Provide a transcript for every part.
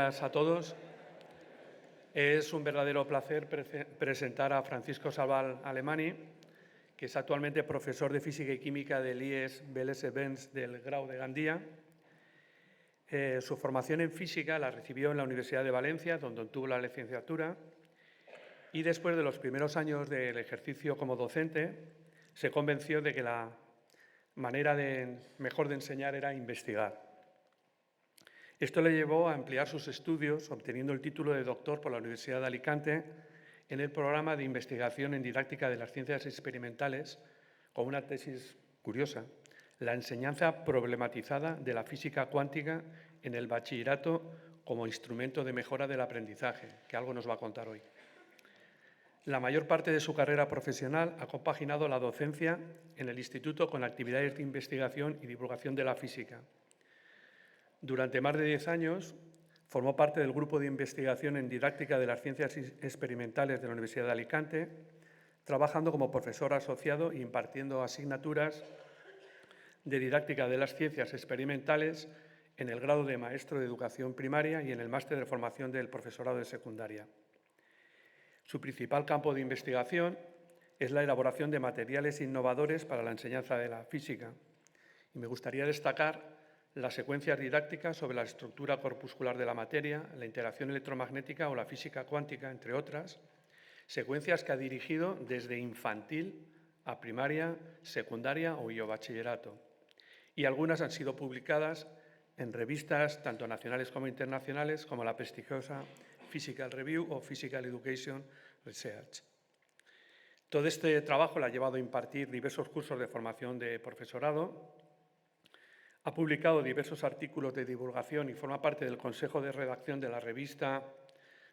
Buenas a todos. Es un verdadero placer presentar a Francisco Savall Alemany, que es actualmente profesor de Física y Química del IES Veles Vents del grado de Gandia. Su formación en Física la recibió en la Universidad de Valencia, donde obtuvo la licenciatura, y después de los primeros años del ejercicio como docente, se convenció de que la manera mejor de enseñar era investigar. Esto le llevó a ampliar sus estudios, obteniendo el título de doctor por la Universidad de Alicante en el programa de investigación en didáctica de las ciencias experimentales, con una tesis curiosa: la enseñanza problematizada de la física cuántica en el bachillerato como instrumento de mejora del aprendizaje, que algo nos va a contar hoy. La mayor parte de su carrera profesional ha compaginado la docencia en el instituto con actividades de investigación y divulgación de la física. Durante más de 10 años formó parte del grupo de investigación en didáctica de las ciencias experimentales de la Universidad de Alicante, trabajando como profesor asociado e impartiendo asignaturas de didáctica de las ciencias experimentales en el grado de maestro de educación primaria y en el máster de formación del profesorado de secundaria. Su principal campo de investigación es la elaboración de materiales innovadores para la enseñanza de la física. Y me gustaría destacar las secuencias didácticas sobre la estructura corpuscular de la materia, la interacción electromagnética o la física cuántica, entre otras, secuencias que ha dirigido desde infantil a primaria, secundaria o bachillerato. Y algunas han sido publicadas en revistas tanto nacionales como internacionales, como la prestigiosa Physical Review o Physical Education Research. Todo este trabajo le ha llevado a impartir diversos cursos de formación de profesorado. Ha publicado diversos artículos de divulgación y forma parte del consejo de redacción de la revista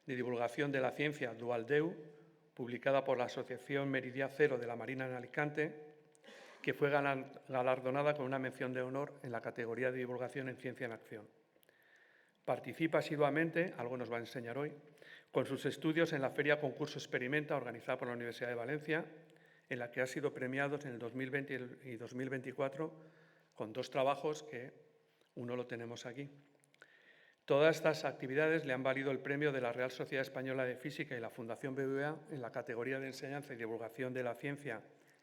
de divulgación de la ciencia Dualdeu, publicada por la Asociación Meridia Cero de la Marina en Alicante, que fue galardonada con una mención de honor en la categoría de divulgación en ciencia en acción. Participa asiduamente, algo nos va a enseñar hoy, con sus estudios en la Feria Concurso Experimenta, organizada por la Universidad de Valencia, en la que ha sido premiado en el 2020 y 2024 con 2 trabajos que uno lo tenemos aquí. Todas estas actividades le han valido el premio de la Real Sociedad Española de Física y la Fundación BBVA en la categoría de Enseñanza y Divulgación de la Ciencia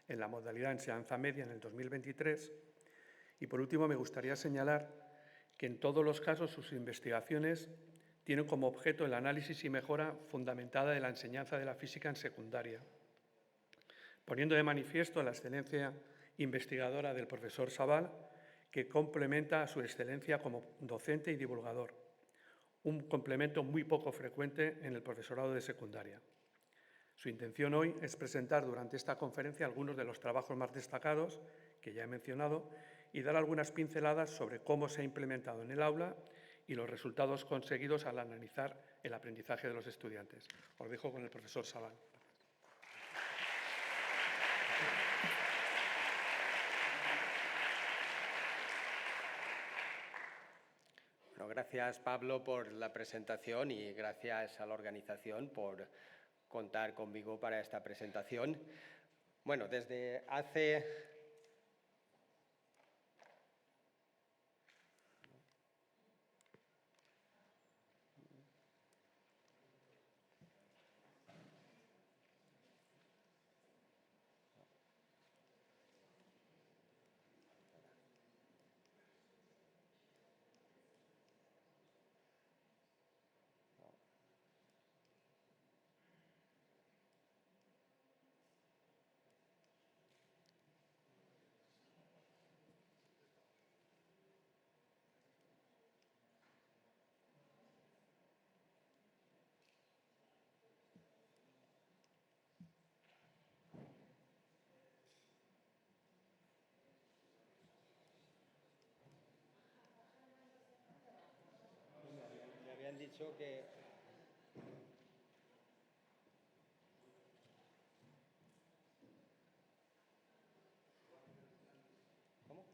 en la modalidad de enseñanza media en el 2023. Y por último, me gustaría señalar que en todos los casos sus investigaciones tienen como objeto el análisis y mejora fundamentada de la enseñanza de la física en secundaria, poniendo de manifiesto la excelencia investigadora del profesor Savall, que complementa a su excelencia como docente y divulgador, un complemento muy poco frecuente en el profesorado de secundaria. Su intención hoy es presentar durante esta conferencia algunos de los trabajos más destacados que ya he mencionado y dar algunas pinceladas sobre cómo se ha implementado en el aula y los resultados conseguidos al analizar el aprendizaje de los estudiantes. Os dejo con el profesor Savall. Bueno, gracias, Pablo, por la presentación y gracias a la organización por contar conmigo para esta presentación. Bueno, desde hace... Me habían dicho que... ¿Cómo?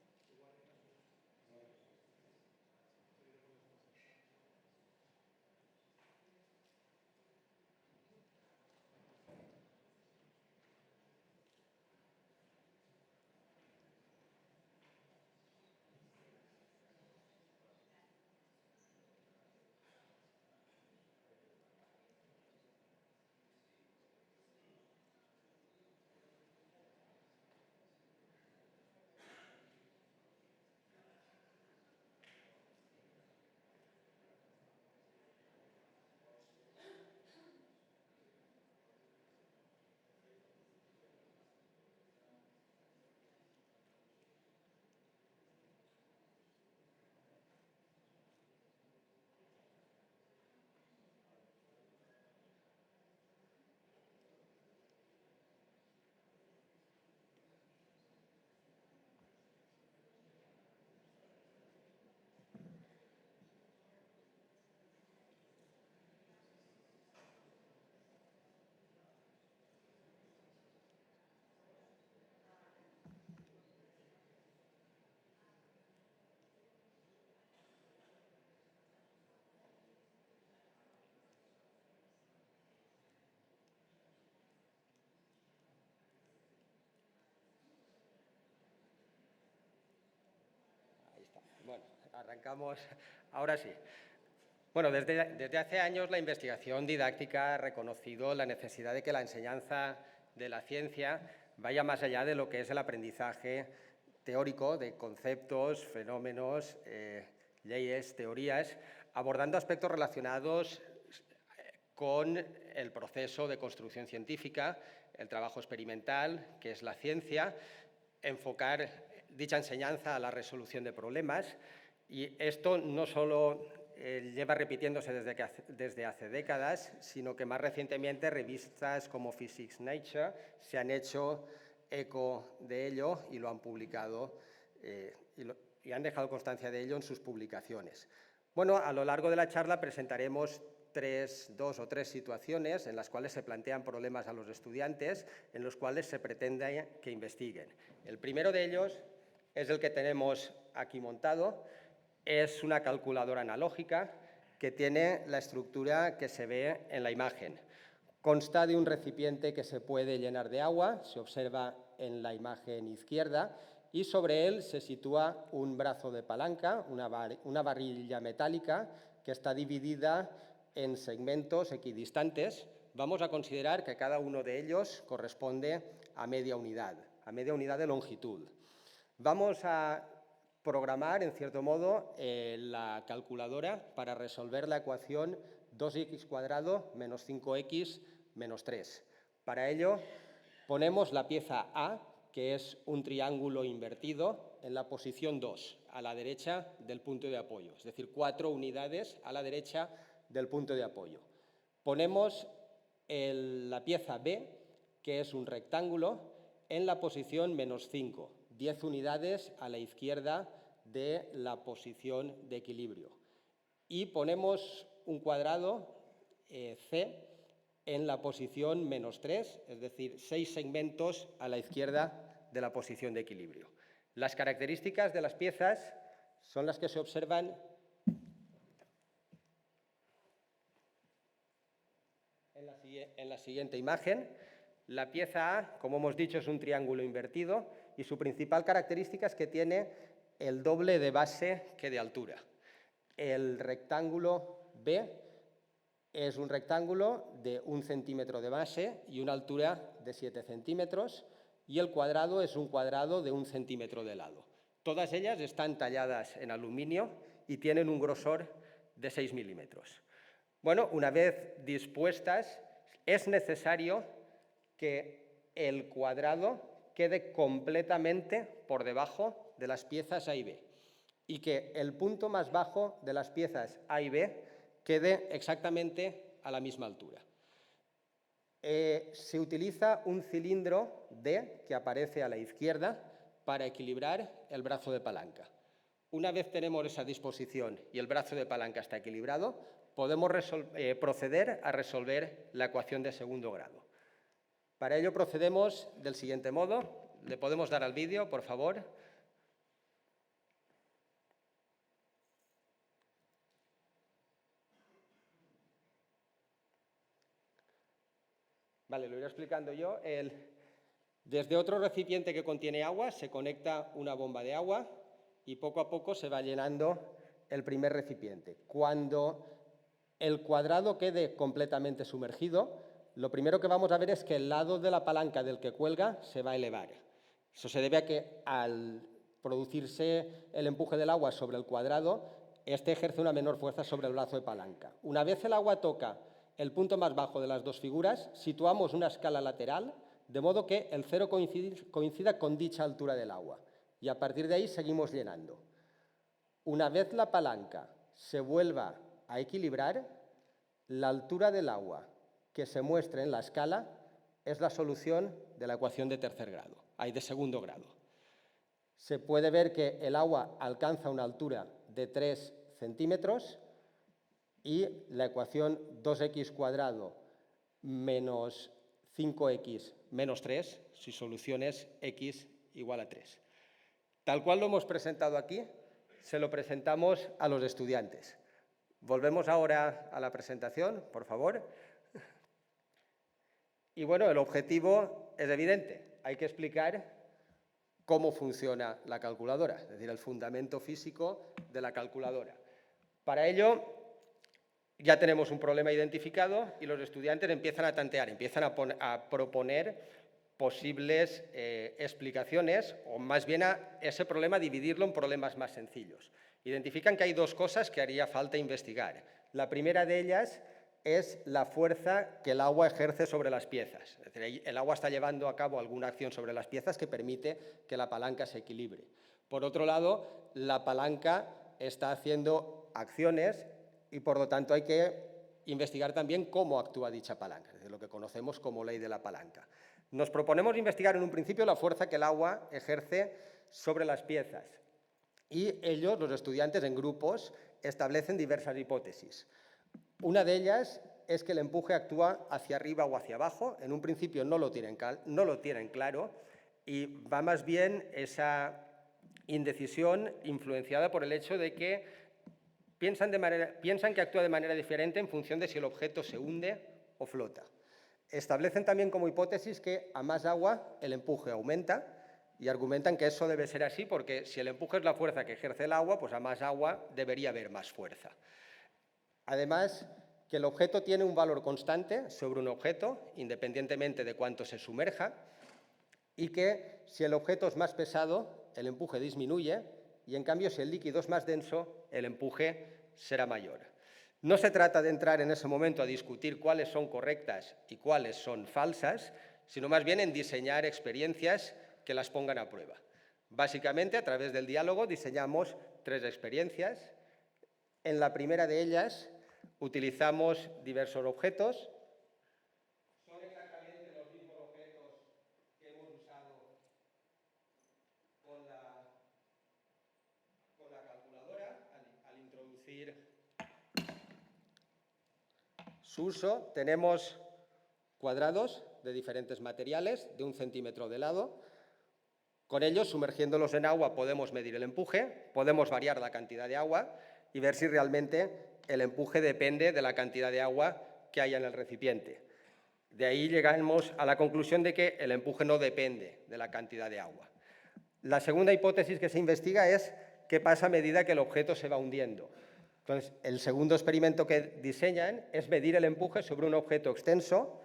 Arrancamos, ahora sí. Bueno, desde hace años la investigación didáctica ha reconocido la necesidad de que la enseñanza de la ciencia vaya más allá de lo que es el aprendizaje teórico de conceptos, fenómenos, leyes, teorías, abordando aspectos relacionados con el proceso de construcción científica, el trabajo experimental, que es la ciencia, enfocar dicha enseñanza a la resolución de problemas. Y esto no solo lleva repitiéndose desde hace décadas, sino que más recientemente revistas como Physics Nature se han hecho eco de ello y lo han publicado y han dejado constancia de ello en sus publicaciones. Bueno, a lo largo de la charla presentaremos dos o tres situaciones en las cuales se plantean problemas a los estudiantes, en los cuales se pretende que investiguen. El primero de ellos es el que tenemos aquí montado. Es una calculadora analógica que tiene la estructura que se ve en la imagen. Consta de un recipiente que se puede llenar de agua, se observa en la imagen izquierda, y sobre él se sitúa un brazo de palanca, una varilla metálica que está dividida en segmentos equidistantes. Vamos a considerar que cada uno de ellos corresponde a media unidad de longitud. Vamos a programar, en cierto modo, la calculadora para resolver la ecuación 2x² menos 5x menos 3. Para ello, ponemos la pieza A, que es un triángulo invertido, en la posición 2, a la derecha del punto de apoyo, es decir, 4 unidades a la derecha del punto de apoyo. Ponemos la pieza B, que es un rectángulo, en la posición menos 5, 10 unidades a la izquierda de la posición de equilibrio. Y ponemos un cuadrado C en la posición menos 3, es decir, 6 segmentos a la izquierda de la posición de equilibrio. Las características de las piezas son las que se observan en la siguiente imagen. La pieza A, como hemos dicho, es un triángulo invertido y su principal característica es que tiene el doble de base que de altura. El rectángulo B es un rectángulo de 1 centímetro de base y una altura de 7 centímetros, y el cuadrado es un cuadrado de 1 centímetro de lado. Todas ellas están talladas en aluminio y tienen un grosor de 6 milímetros. Bueno, una vez dispuestas, es necesario que el cuadrado quede completamente por debajo de las piezas A y B y que el punto más bajo de las piezas A y B quede exactamente a la misma altura. Se utiliza un cilindro D que aparece a la izquierda para equilibrar el brazo de palanca. Una vez tenemos esa disposición y el brazo de palanca está equilibrado, podemos proceder a resolver la ecuación de segundo grado. Para ello procedemos del siguiente modo. ¿Le podemos dar al vídeo, por favor? Vale, lo iré explicando yo. Desde otro recipiente que contiene agua se conecta una bomba de agua y poco a poco se va llenando el primer recipiente. Cuando el cuadrado quede completamente sumergido, lo primero que vamos a ver es que el lado de la palanca del que cuelga se va a elevar. Eso se debe a que al producirse el empuje del agua sobre el cuadrado, este ejerce una menor fuerza sobre el brazo de palanca. Una vez el agua toca el punto más bajo de las dos figuras, situamos una escala lateral, de modo que el cero coincida con dicha altura del agua. Y a partir de ahí seguimos llenando. Una vez la palanca se vuelva a equilibrar, la altura del agua que se muestre en la escala es la solución de la ecuación de segundo grado. Se puede ver que el agua alcanza una altura de 3 centímetros y la ecuación 2x² menos 5x menos 3, su solución es x igual a 3. Tal cual lo hemos presentado aquí, se lo presentamos a los estudiantes. Volvemos ahora a la presentación, por favor. Y bueno, el objetivo es evidente. Hay que explicar cómo funciona la calculadora, es decir, el fundamento físico de la calculadora. Para ello, ya tenemos un problema identificado y los estudiantes empiezan a tantear, empiezan a proponer posibles explicaciones, o más bien a ese problema dividirlo en problemas más sencillos. Identifican que hay dos cosas que haría falta investigar. La primera de ellas es la fuerza que el agua ejerce sobre las piezas. Es decir, el agua está llevando a cabo alguna acción sobre las piezas que permite que la palanca se equilibre. Por otro lado, la palanca está haciendo acciones y, por lo tanto, hay que investigar también cómo actúa dicha palanca, es decir, lo que conocemos como ley de la palanca. Nos proponemos investigar en un principio la fuerza que el agua ejerce sobre las piezas y ellos, los estudiantes en grupos, establecen diversas hipótesis. Una de ellas es que el empuje actúa hacia arriba o hacia abajo. En un principio no lo tienen claro y va más bien esa indecisión influenciada por el hecho de que piensan que actúa de manera diferente en función de si el objeto se hunde o flota. Establecen también como hipótesis que a más agua el empuje aumenta y argumentan que eso debe ser así porque si el empuje es la fuerza que ejerce el agua, pues a más agua debería haber más fuerza. Además, que el objeto tiene un valor constante sobre un objeto, independientemente de cuánto se sumerja, y que si el objeto es más pesado, el empuje disminuye, y en cambio, si el líquido es más denso, el empuje será mayor. No se trata de entrar en ese momento a discutir cuáles son correctas y cuáles son falsas, sino más bien en diseñar experiencias que las pongan a prueba. Básicamente, a través del diálogo, diseñamos 3 experiencias. En la primera de ellas, utilizamos diversos objetos. Son exactamente los mismos objetos que hemos usado con la calculadora al introducir su uso. Tenemos cuadrados de diferentes materiales, de 1 centímetro de lado. Con ellos, sumergiéndolos en agua, podemos medir el empuje, podemos variar la cantidad de agua y ver si realmente el empuje depende de la cantidad de agua que haya en el recipiente. De ahí llegamos a la conclusión de que el empuje no depende de la cantidad de agua. La segunda hipótesis que se investiga es qué pasa a medida que el objeto se va hundiendo. Entonces, el segundo experimento que diseñan es medir el empuje sobre un objeto extenso,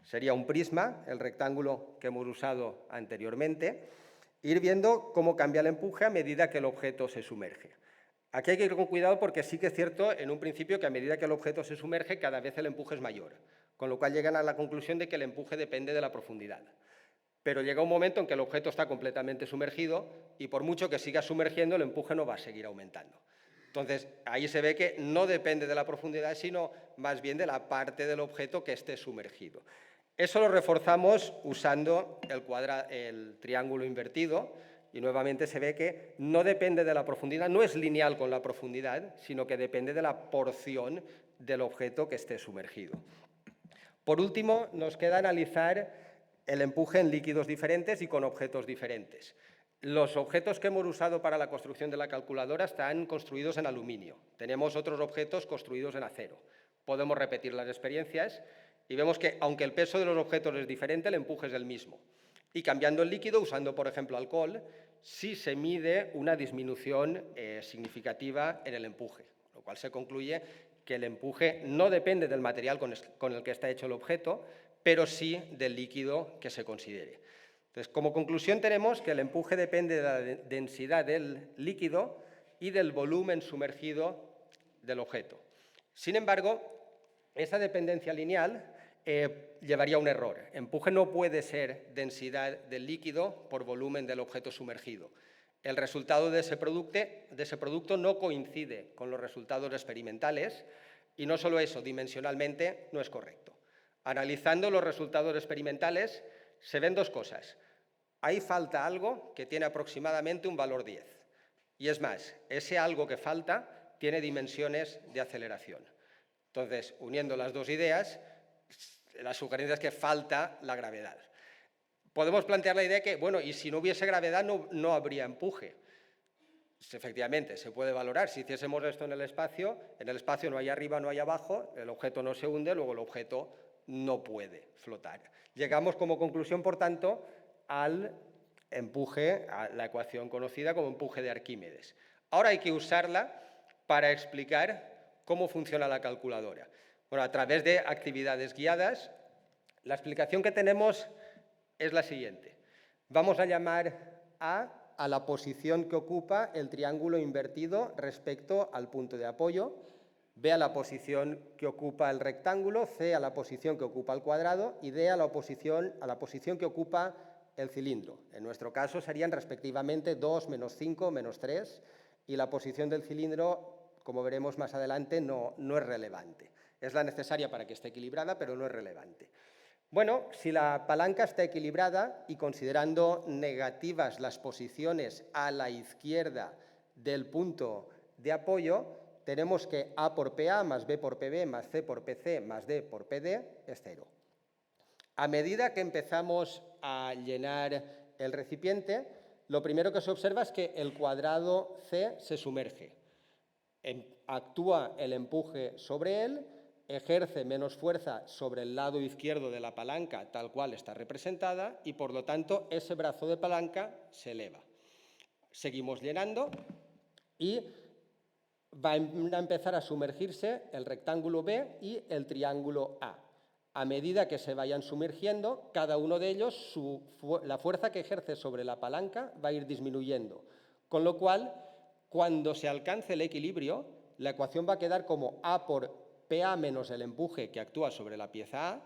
sería un prisma, el rectángulo que hemos usado anteriormente, e ir viendo cómo cambia el empuje a medida que el objeto se sumerge. Aquí hay que ir con cuidado porque sí que es cierto en un principio que a medida que el objeto se sumerge cada vez el empuje es mayor, con lo cual llegan a la conclusión de que el empuje depende de la profundidad. Pero llega un momento en que el objeto está completamente sumergido y por mucho que siga sumergiendo el empuje no va a seguir aumentando. Entonces, ahí se ve que no depende de la profundidad, sino más bien de la parte del objeto que esté sumergido. Eso lo reforzamos usando el triángulo invertido y nuevamente se ve que no depende de la profundidad, no es lineal con la profundidad, sino que depende de la porción del objeto que esté sumergido. Por último, nos queda analizar el empuje en líquidos diferentes y con objetos diferentes. Los objetos que hemos usado para la construcción de la calculadora están construidos en aluminio. Tenemos otros objetos construidos en acero. Podemos repetir las experiencias y vemos que, aunque el peso de los objetos es diferente, el empuje es el mismo. Y cambiando el líquido, usando, por ejemplo, alcohol, sí se mide una disminución significativa en el empuje, lo cual se concluye que el empuje no depende del material con el que está hecho el objeto, pero sí del líquido que se considere. Entonces, como conclusión tenemos que el empuje depende de la densidad del líquido y del volumen sumergido del objeto. Sin embargo, esa dependencia lineal llevaría a un error. Empuje no puede ser densidad del líquido por volumen del objeto sumergido. El resultado de ese producto no coincide con los resultados experimentales y no solo eso, dimensionalmente no es correcto. Analizando los resultados experimentales se ven dos cosas. Ahí falta algo que tiene aproximadamente un valor 10. Y es más, ese algo que falta tiene dimensiones de aceleración. Entonces, uniendo las dos ideas, la sugerencia es que falta la gravedad. Podemos plantear la idea de que, bueno, y si no hubiese gravedad no habría empuje. Efectivamente, se puede valorar. Si hiciésemos esto en el espacio no hay arriba, no hay abajo, el objeto no se hunde, luego el objeto no puede flotar. Llegamos como conclusión, por tanto, al empuje, a la ecuación conocida como empuje de Arquímedes. Ahora hay que usarla para explicar cómo funciona la calculadora. Bueno, a través de actividades guiadas, la explicación que tenemos es la siguiente. Vamos a llamar A a la posición que ocupa el triángulo invertido respecto al punto de apoyo, B a la posición que ocupa el rectángulo, C a la posición que ocupa el cuadrado y D a la posición que ocupa el cilindro. En nuestro caso serían respectivamente 2, menos 5, menos 3, y la posición del cilindro, como veremos más adelante, no es relevante. Es la necesaria para que esté equilibrada, pero no es relevante. Bueno, si la palanca está equilibrada y considerando negativas las posiciones a la izquierda del punto de apoyo, tenemos que A por PA más B por PB más C por PC más D por PD es 0. A medida que empezamos a llenar el recipiente, lo primero que se observa es que el cuadrado C se sumerge. Actúa el empuje sobre él, ejerce menos fuerza sobre el lado izquierdo de la palanca, tal cual está representada, y por lo tanto ese brazo de palanca se eleva. Seguimos llenando y va a empezar a sumergirse el rectángulo B y el triángulo A. A medida que se vayan sumergiendo, cada uno de ellos, la fuerza que ejerce sobre la palanca va a ir disminuyendo. Con lo cual, cuando se alcance el equilibrio, la ecuación va a quedar como A por PA menos el empuje que actúa sobre la pieza A,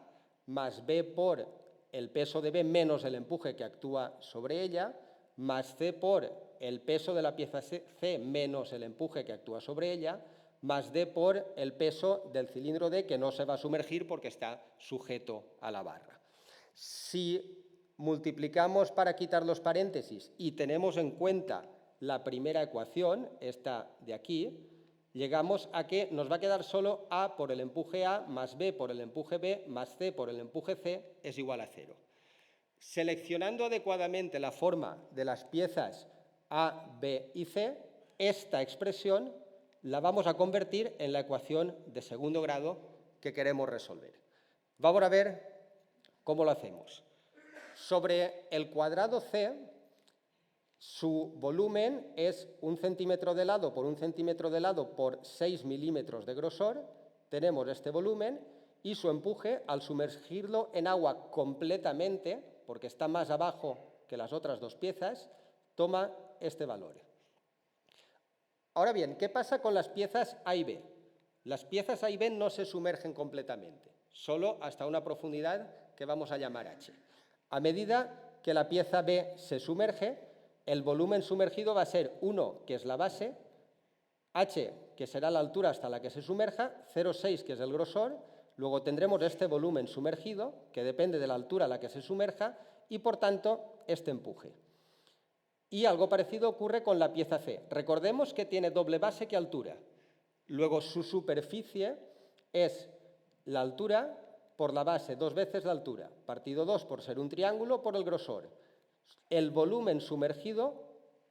más B por el peso de B menos el empuje que actúa sobre ella, más C por el peso de la pieza C menos el empuje que actúa sobre ella, más D por el peso del cilindro D que no se va a sumergir porque está sujeto a la barra. Si multiplicamos para quitar los paréntesis y tenemos en cuenta la primera ecuación, esta de aquí, llegamos a que nos va a quedar solo A por el empuje A más B por el empuje B más C por el empuje C es igual a 0. Seleccionando adecuadamente la forma de las piezas A, B y C, esta expresión la vamos a convertir en la ecuación de segundo grado que queremos resolver. Vamos a ver cómo lo hacemos. Sobre el cuadrado C, su volumen es 1 centímetro de lado por 1 centímetro de lado por 6 milímetros de grosor. Tenemos este volumen y su empuje, al sumergirlo en agua completamente, porque está más abajo que las otras dos piezas, toma este valor. Ahora bien, ¿qué pasa con las piezas A y B? Las piezas A y B no se sumergen completamente, solo hasta una profundidad que vamos a llamar H. A medida que la pieza B se sumerge, el volumen sumergido va a ser 1, que es la base, H, que será la altura hasta la que se sumerja, 0,6, que es el grosor, luego tendremos este volumen sumergido, que depende de la altura a la que se sumerja, y por tanto, este empuje. Y algo parecido ocurre con la pieza C. Recordemos que tiene doble base que altura. Luego su superficie es la altura por la base, 2 veces la altura, partido 2 por ser un triángulo por el grosor. El volumen sumergido,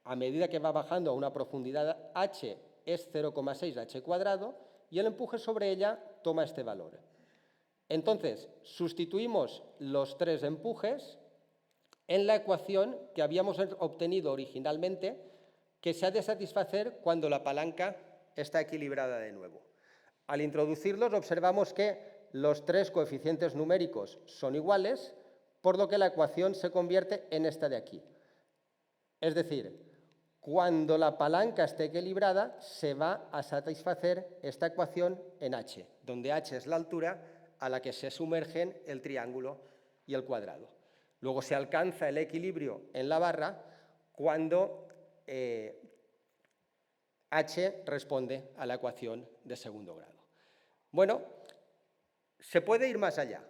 a medida que va bajando a una profundidad H, es 0,6 H cuadrado, y el empuje sobre ella toma este valor. Entonces, sustituimos los 3 empujes en la ecuación que habíamos obtenido originalmente, que se ha de satisfacer cuando la palanca está equilibrada de nuevo. Al introducirlos, observamos que los 3 coeficientes numéricos son iguales, por lo que la ecuación se convierte en esta de aquí. Es decir, cuando la palanca esté equilibrada, se va a satisfacer esta ecuación en H, donde H es la altura a la que se sumergen el triángulo y el cuadrado. Luego se alcanza el equilibrio en la barra cuando H responde a la ecuación de segundo grado. Bueno, se puede ir más allá.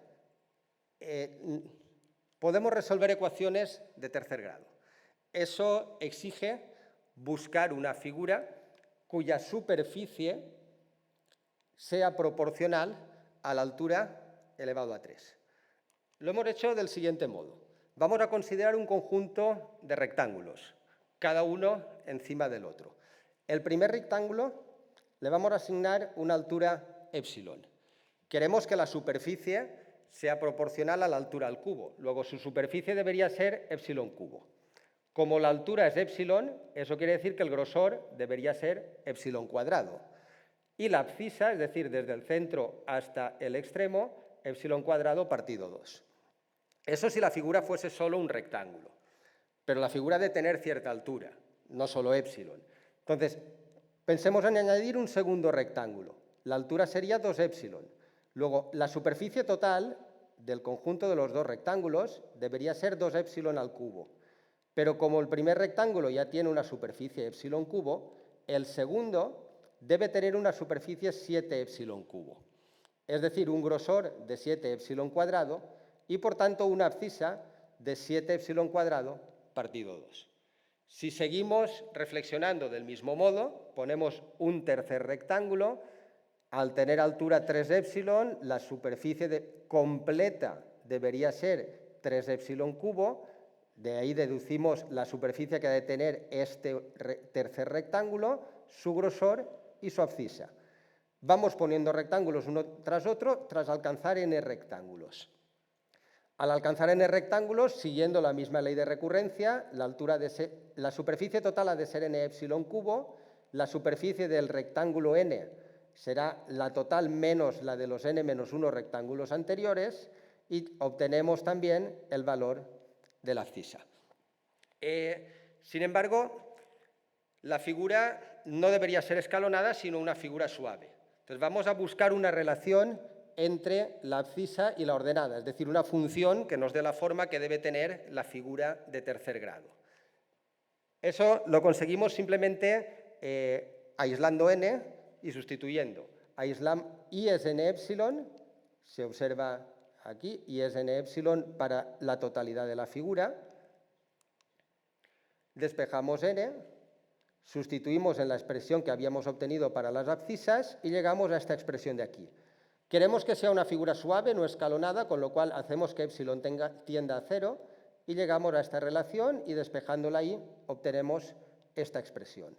Podemos resolver ecuaciones de tercer grado. Eso exige buscar una figura cuya superficie sea proporcional a la altura elevado a 3. Lo hemos hecho del siguiente modo. Vamos a considerar un conjunto de rectángulos, cada uno encima del otro. El primer rectángulo le vamos a asignar una altura epsilon. Queremos que la superficie sea proporcional a la altura al cubo. Luego, su superficie debería ser epsilon cubo. Como la altura es epsilon, eso quiere decir que el grosor debería ser epsilon cuadrado. Y la abscisa, es decir, desde el centro hasta el extremo, epsilon cuadrado partido 2. Eso si la figura fuese solo un rectángulo, pero la figura ha de tener cierta altura, no solo epsilon. Entonces, pensemos en añadir un segundo rectángulo. La altura sería 2 epsilon. Luego, la superficie total del conjunto de los dos rectángulos debería ser 2 epsilon al cubo. Pero como el primer rectángulo ya tiene una superficie epsilon cubo, el segundo debe tener una superficie 7 epsilon cubo. Es decir, un grosor de 7 epsilon cuadrado y, por tanto, una abscisa de 7 epsilon cuadrado partido 2. Si seguimos reflexionando del mismo modo, ponemos un tercer rectángulo. Al tener altura 3 epsilon, la superficie completa debería ser 3 epsilon cubo. De ahí deducimos la superficie que ha de tener este tercer rectángulo, su grosor y su abscisa. Vamos poniendo rectángulos uno tras otro tras alcanzar n rectángulos. Al alcanzar n rectángulos, siguiendo la misma ley de recurrencia, la superficie total ha de ser n epsilon cubo, la superficie del rectángulo n será la total menos la de los n menos 1 rectángulos anteriores y obtenemos también el valor de la abscisa. Sin embargo, la figura no debería ser escalonada, sino una figura suave. Entonces, vamos a buscar una relación entre la abscisa y la ordenada, es decir, una función que nos dé la forma que debe tener la figura de tercer grado. Eso lo conseguimos simplemente aislando n y sustituyendo. I es n epsilon, se observa aquí, I es n epsilon para la totalidad de la figura. Despejamos n, sustituimos en la expresión que habíamos obtenido para las abscisas y llegamos a esta expresión de aquí. Queremos que sea una figura suave, no escalonada, con lo cual hacemos que epsilon tienda a 0 y llegamos a esta relación y despejándola ahí obtenemos esta expresión.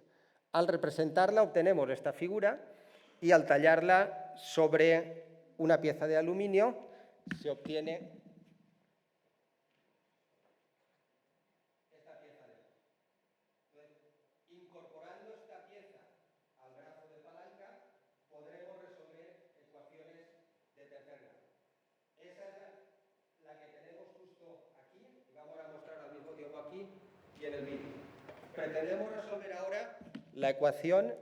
Al representarla obtenemos esta figura y al tallarla sobre una pieza de aluminio se obtiene esta pieza de aquí. Entonces, incorporando esta pieza al brazo de palanca, podremos resolver ecuaciones de tercer grado. Esa es la que tenemos justo aquí, y vamos a mostrar al mismo tiempo aquí y en el vídeo. Pretendemos resolver ahora la ecuación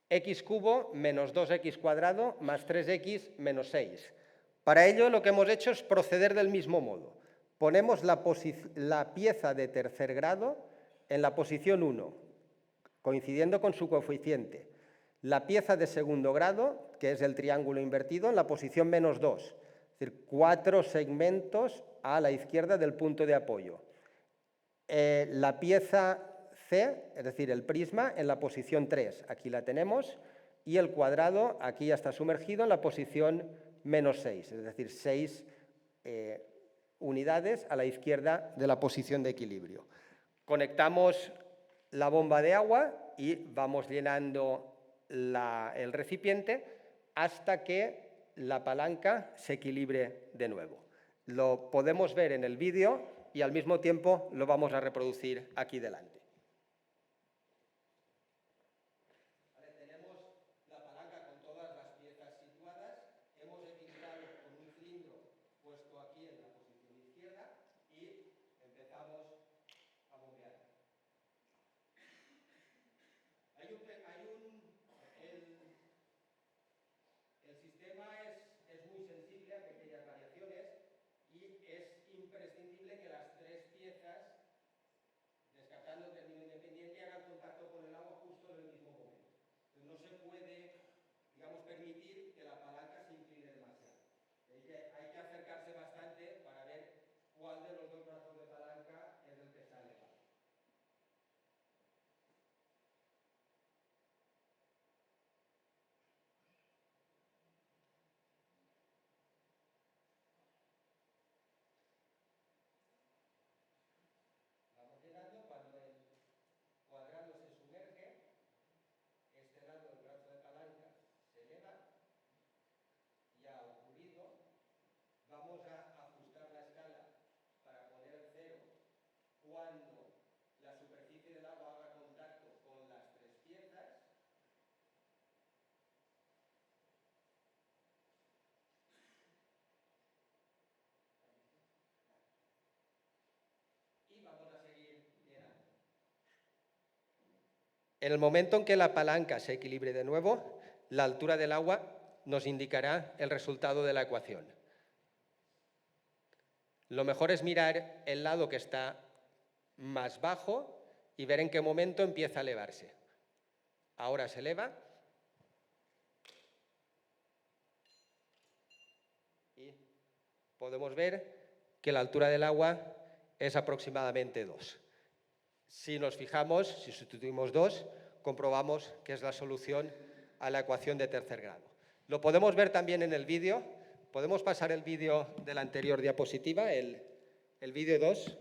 x cubo menos 2x cuadrado más 3x menos 6. Para ello lo que hemos hecho es proceder del mismo modo. Ponemos la pieza de tercer grado en la posición 1, coincidiendo con su coeficiente. La pieza de segundo grado, que es el triángulo invertido, en la posición menos 2. Es decir, 4 segmentos a la izquierda del punto de apoyo. La pieza C, es decir, el prisma, en la posición 3. Aquí la tenemos. Y el cuadrado, aquí ya está sumergido en la posición menos 6. Es decir, 6 unidades a la izquierda de la posición de equilibrio. Conectamos la bomba de agua y vamos llenando el recipiente hasta que la palanca se equilibre de nuevo. Lo podemos ver en el vídeo y al mismo tiempo lo vamos a reproducir aquí delante. Permitir que la palanca se incline demasiado. Hay que acercarse bastante para ver cuál de los dos brazos de palanca es el que está elevado. Vamos llenando cuando el cuadrado se sumerge, este lado del brazo de palanca En el momento en que la palanca se equilibre de nuevo, la altura del agua nos indicará el resultado de la ecuación. Lo mejor es mirar el lado que está más bajo y ver en qué momento empieza a elevarse. Ahora se eleva y podemos ver que la altura del agua es aproximadamente 2. Si nos fijamos, si sustituimos 2, comprobamos que es la solución a la ecuación de tercer grado. Lo podemos ver también en el vídeo. ¿Podemos pasar el vídeo de la anterior diapositiva, el vídeo 2?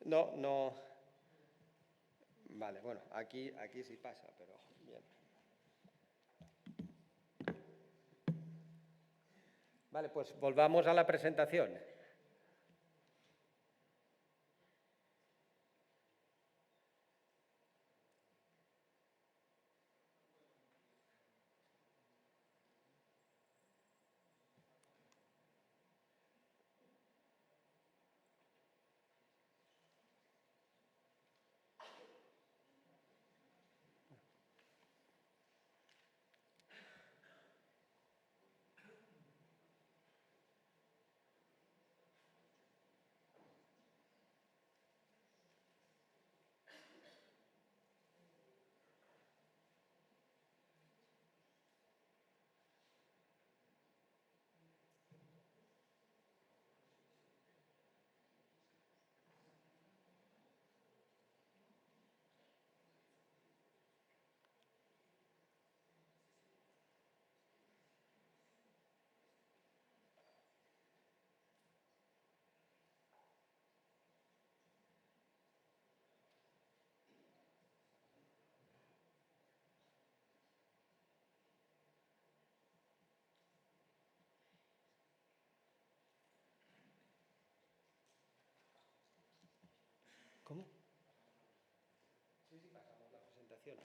No. Vale, bueno, aquí sí pasa, pero bien. Vale, pues volvamos a la presentación. ¿Cómo? Sí, pasamos la presentación.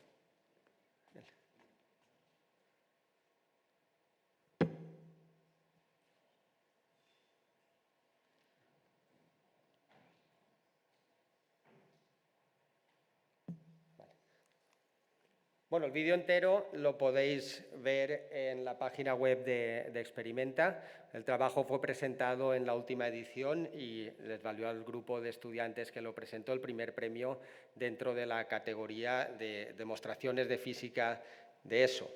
Bueno, el vídeo entero lo podéis ver en la página web de Experimenta. El trabajo fue presentado en la última edición y les valió al grupo de estudiantes que lo presentó el primer premio dentro de la categoría de demostraciones de física de ESO.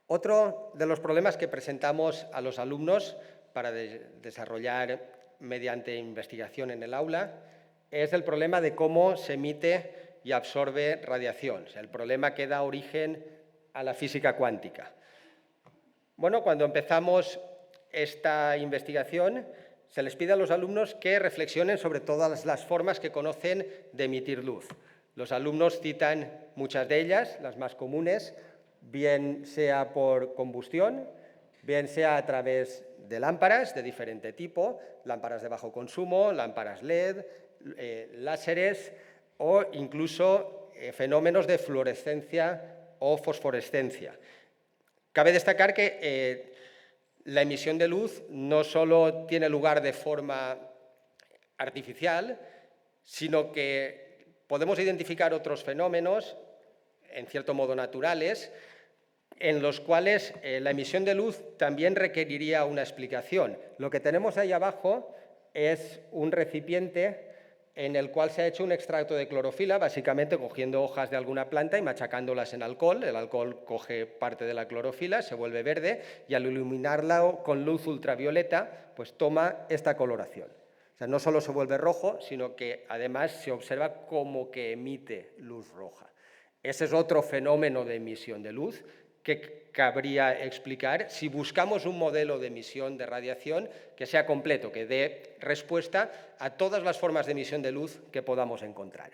Otro de los problemas que presentamos a los alumnos para desarrollar mediante investigación en el aula es el problema de cómo se emite y absorbe radiación, o sea, el problema que da origen a la física cuántica. Bueno, cuando empezamos esta investigación, se les pide a los alumnos que reflexionen sobre todas las formas que conocen de emitir luz. Los alumnos citan muchas de ellas, las más comunes, bien sea por combustión, bien sea a través de lámparas de diferente tipo, lámparas de bajo consumo, lámparas LED, láseres, o incluso fenómenos de fluorescencia o fosforescencia. Cabe destacar que la emisión de luz no solo tiene lugar de forma artificial, sino que podemos identificar otros fenómenos, en cierto modo naturales, en los cuales la emisión de luz también requeriría una explicación. Lo que tenemos ahí abajo es un recipiente en el cual se ha hecho un extracto de clorofila, básicamente cogiendo hojas de alguna planta y machacándolas en alcohol. El alcohol coge parte de la clorofila, se vuelve verde y al iluminarla con luz ultravioleta, pues toma esta coloración. O sea, no solo se vuelve rojo, sino que además se observa como que emite luz roja. Ese es otro fenómeno de emisión de luz que cabría explicar si buscamos un modelo de emisión de radiación que sea completo, que dé respuesta a todas las formas de emisión de luz que podamos encontrar.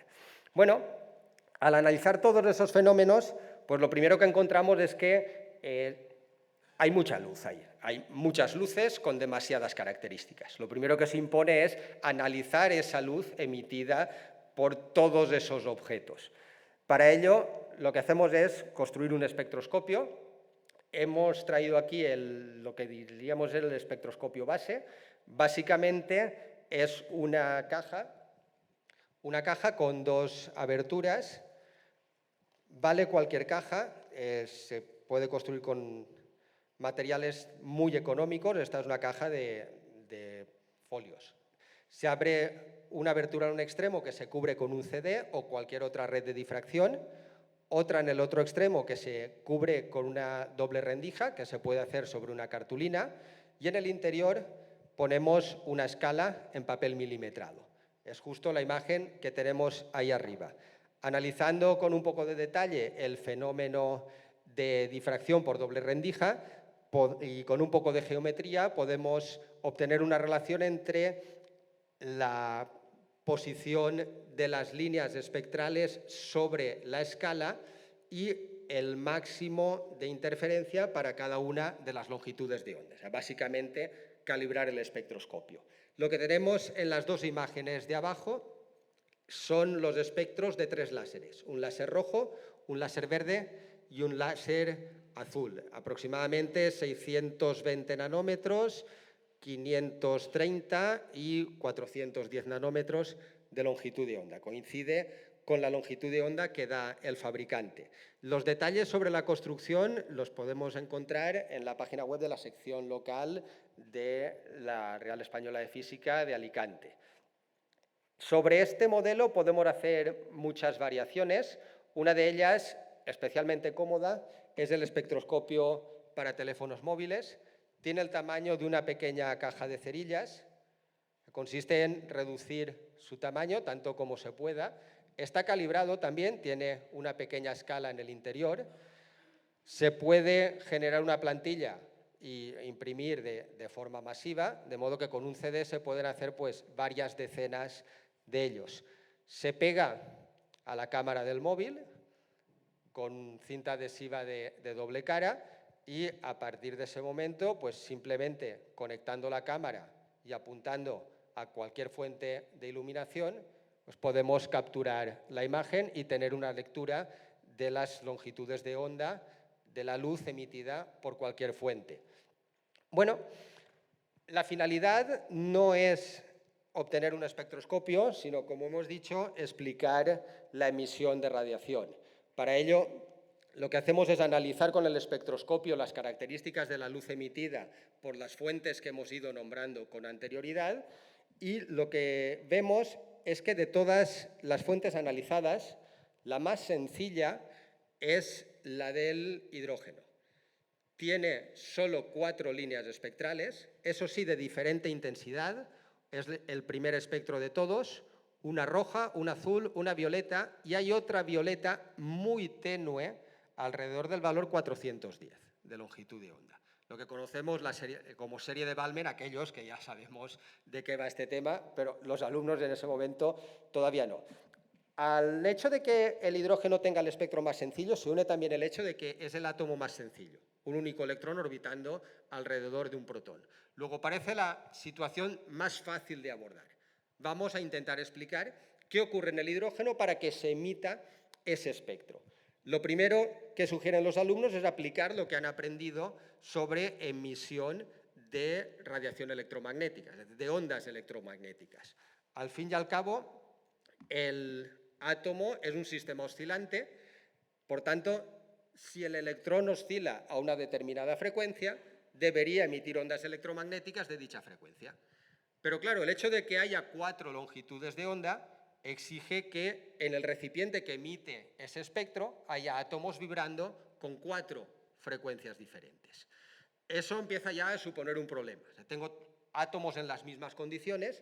Bueno, al analizar todos esos fenómenos, pues lo primero que encontramos es que hay mucha luz ahí. Hay muchas luces con demasiadas características. Lo primero que se impone es analizar esa luz emitida por todos esos objetos. Para ello, lo que hacemos es construir un espectroscopio. Hemos traído aquí lo que diríamos el espectroscopio base. Básicamente es una caja con dos aberturas. Vale cualquier caja, se puede construir con materiales muy económicos. Esta es una caja de folios. Se abre una abertura en un extremo que se cubre con un CD o cualquier otra red de difracción, otra en el otro extremo que se cubre con una doble rendija que se puede hacer sobre una cartulina, y en el interior ponemos una escala en papel milimetrado. Es justo la imagen que tenemos ahí arriba. Analizando con un poco de detalle el fenómeno de difracción por doble rendija y con un poco de geometría podemos obtener una relación entre la posición de las líneas espectrales sobre la escala y el máximo de interferencia para cada una de las longitudes de onda. O sea, básicamente, calibrar el espectroscopio. Lo que tenemos en las dos imágenes de abajo son los espectros de tres láseres, un láser rojo, un láser verde y un láser azul, aproximadamente 620 nanómetros, 530 y 410 nanómetros de longitud de onda. Coincide con la longitud de onda que da el fabricante. Los detalles sobre la construcción los podemos encontrar en la página web de la sección local de la Real Española de Física de Alicante. Sobre este modelo podemos hacer muchas variaciones. Una de ellas, especialmente cómoda, es el espectroscopio para teléfonos móviles. Tiene el tamaño de una pequeña caja de cerillas. Consiste en reducir su tamaño tanto como se pueda. Está calibrado también, tiene una pequeña escala en el interior. Se puede generar una plantilla e imprimir de forma masiva, de modo que con un CD se pueden hacer pues, varias decenas de ellos. Se pega a la cámara del móvil con cinta adhesiva de doble cara y a partir de ese momento, pues simplemente conectando la cámara y apuntando a cualquier fuente de iluminación, pues podemos capturar la imagen y tener una lectura de las longitudes de onda de la luz emitida por cualquier fuente. Bueno, la finalidad no es obtener un espectroscopio, sino, como hemos dicho, explicar la emisión de radiación. Para ello, lo que hacemos es analizar con el espectroscopio las características de la luz emitida por las fuentes que hemos ido nombrando con anterioridad, y lo que vemos es que de todas las fuentes analizadas, la más sencilla es la del hidrógeno. Tiene solo 4 líneas espectrales, eso sí, de diferente intensidad. Es el primer espectro de todos, una roja, una azul, una violeta, y hay otra violeta muy tenue alrededor del valor 410 de longitud de onda. Lo que conocemos como serie de Balmer, aquellos que ya sabemos de qué va este tema, pero los alumnos en ese momento todavía no. Al hecho de que el hidrógeno tenga el espectro más sencillo, se une también el hecho de que es el átomo más sencillo, un único electrón orbitando alrededor de un protón. Luego parece la situación más fácil de abordar. Vamos a intentar explicar qué ocurre en el hidrógeno para que se emita ese espectro. Lo primero que sugieren los alumnos es aplicar lo que han aprendido sobre emisión de radiación electromagnética, de ondas electromagnéticas. Al fin y al cabo, el átomo es un sistema oscilante, por tanto, si el electrón oscila a una determinada frecuencia, debería emitir ondas electromagnéticas de dicha frecuencia. Pero claro, el hecho de que haya 4 longitudes de onda exige que en el recipiente que emite ese espectro haya átomos vibrando con 4 frecuencias diferentes. Eso empieza ya a suponer un problema. O sea, tengo átomos en las mismas condiciones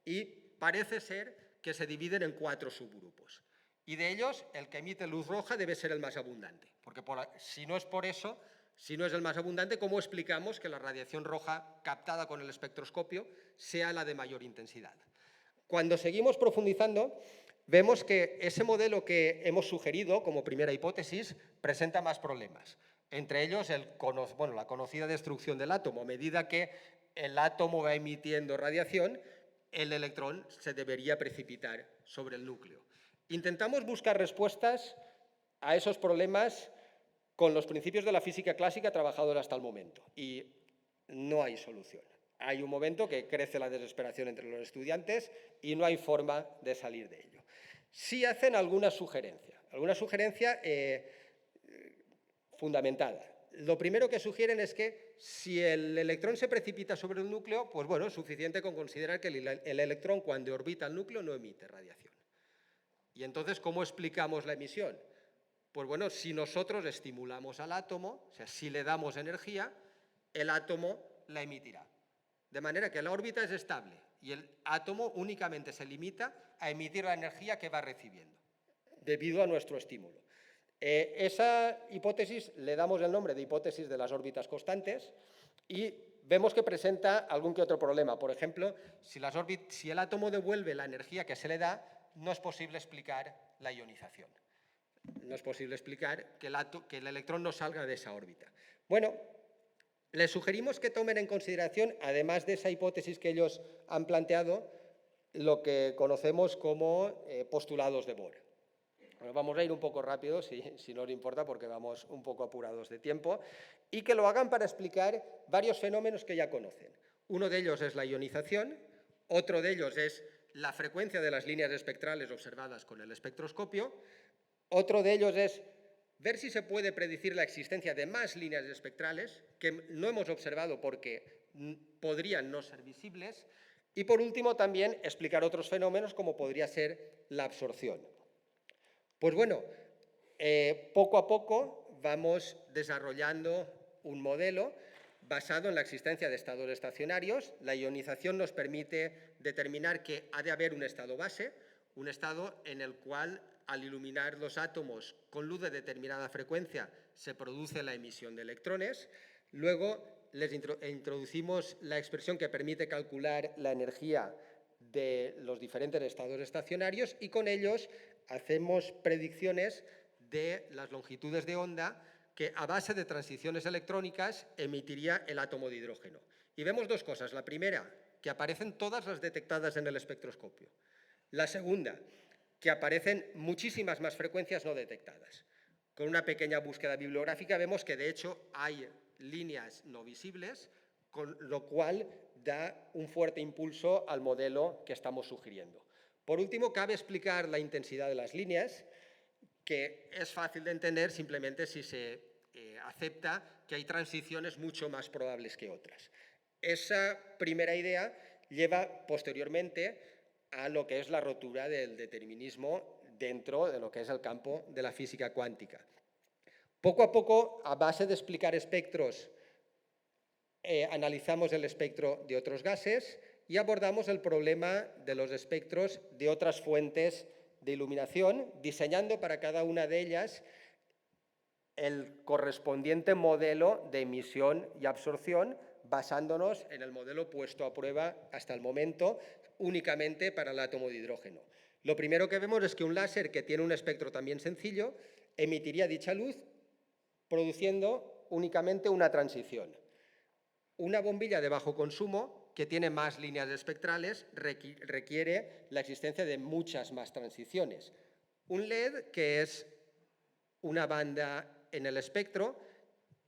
y parece ser que se dividen en 4 subgrupos. Y de ellos, el que emite luz roja debe ser el más abundante, porque si no es por eso, si no es el más abundante, ¿cómo explicamos que la radiación roja captada con el espectroscopio sea la de mayor intensidad? Cuando seguimos profundizando, vemos que ese modelo que hemos sugerido como primera hipótesis presenta más problemas. Entre ellos, la conocida destrucción del átomo. A medida que el átomo va emitiendo radiación, el electrón se debería precipitar sobre el núcleo. Intentamos buscar respuestas a esos problemas con los principios de la física clásica trabajados hasta el momento, y no hay solución. Hay un momento que crece la desesperación entre los estudiantes y no hay forma de salir de ello. Sí hacen alguna sugerencia fundamentada. Lo primero que sugieren es que si el electrón se precipita sobre el núcleo, pues bueno, es suficiente con considerar que el electrón cuando orbita el núcleo no emite radiación. Y entonces, ¿cómo explicamos la emisión? Pues bueno, si nosotros estimulamos al átomo, o sea, si le damos energía, el átomo la emitirá. De manera que la órbita es estable y el átomo únicamente se limita a emitir la energía que va recibiendo, debido a nuestro estímulo. Esa hipótesis le damos el nombre de hipótesis de las órbitas constantes y vemos que presenta algún que otro problema. Por ejemplo, si el átomo devuelve la energía que se le da, no es posible explicar la ionización. No es posible explicar que el electrón no salga de esa órbita. Bueno, les sugerimos que tomen en consideración, además de esa hipótesis que ellos han planteado, lo que conocemos como postulados de Bohr. Bueno, vamos a ir un poco rápido, si no os importa, porque vamos un poco apurados de tiempo, y que lo hagan para explicar varios fenómenos que ya conocen. Uno de ellos es la ionización, otro de ellos es la frecuencia de las líneas espectrales observadas con el espectroscopio, otro de ellos es ver si se puede predecir la existencia de más líneas espectrales que no hemos observado porque podrían no ser visibles, y por último también explicar otros fenómenos como podría ser la absorción. Pues bueno, poco a poco vamos desarrollando un modelo basado en la existencia de estados estacionarios. La ionización nos permite determinar que ha de haber un estado base, un estado en el cual al iluminar los átomos con luz de determinada frecuencia se produce la emisión de electrones. Luego les introducimos la expresión que permite calcular la energía de los diferentes estados estacionarios y con ellos hacemos predicciones de las longitudes de onda que a base de transiciones electrónicas emitiría el átomo de hidrógeno. Y vemos dos cosas. La primera, que aparecen todas las detectadas en el espectroscopio. La segunda, que aparecen muchísimas más frecuencias no detectadas. Con una pequeña búsqueda bibliográfica vemos que de hecho hay líneas no visibles, con lo cual da un fuerte impulso al modelo que estamos sugiriendo. Por último, cabe explicar la intensidad de las líneas, que es fácil de entender simplemente si se acepta que hay transiciones mucho más probables que otras. Esa primera idea lleva posteriormente a lo que es la rotura del determinismo dentro de lo que es el campo de la física cuántica. Poco a poco, a base de explicar espectros, analizamos el espectro de otros gases y abordamos el problema de los espectros de otras fuentes de iluminación, diseñando para cada una de ellas el correspondiente modelo de emisión y absorción, basándonos en el modelo puesto a prueba hasta el momento únicamente para el átomo de hidrógeno. Lo primero que vemos es que un láser que tiene un espectro también sencillo emitiría dicha luz produciendo únicamente una transición. Una bombilla de bajo consumo que tiene más líneas espectrales requiere la existencia de muchas más transiciones. Un LED, que es una banda en el espectro,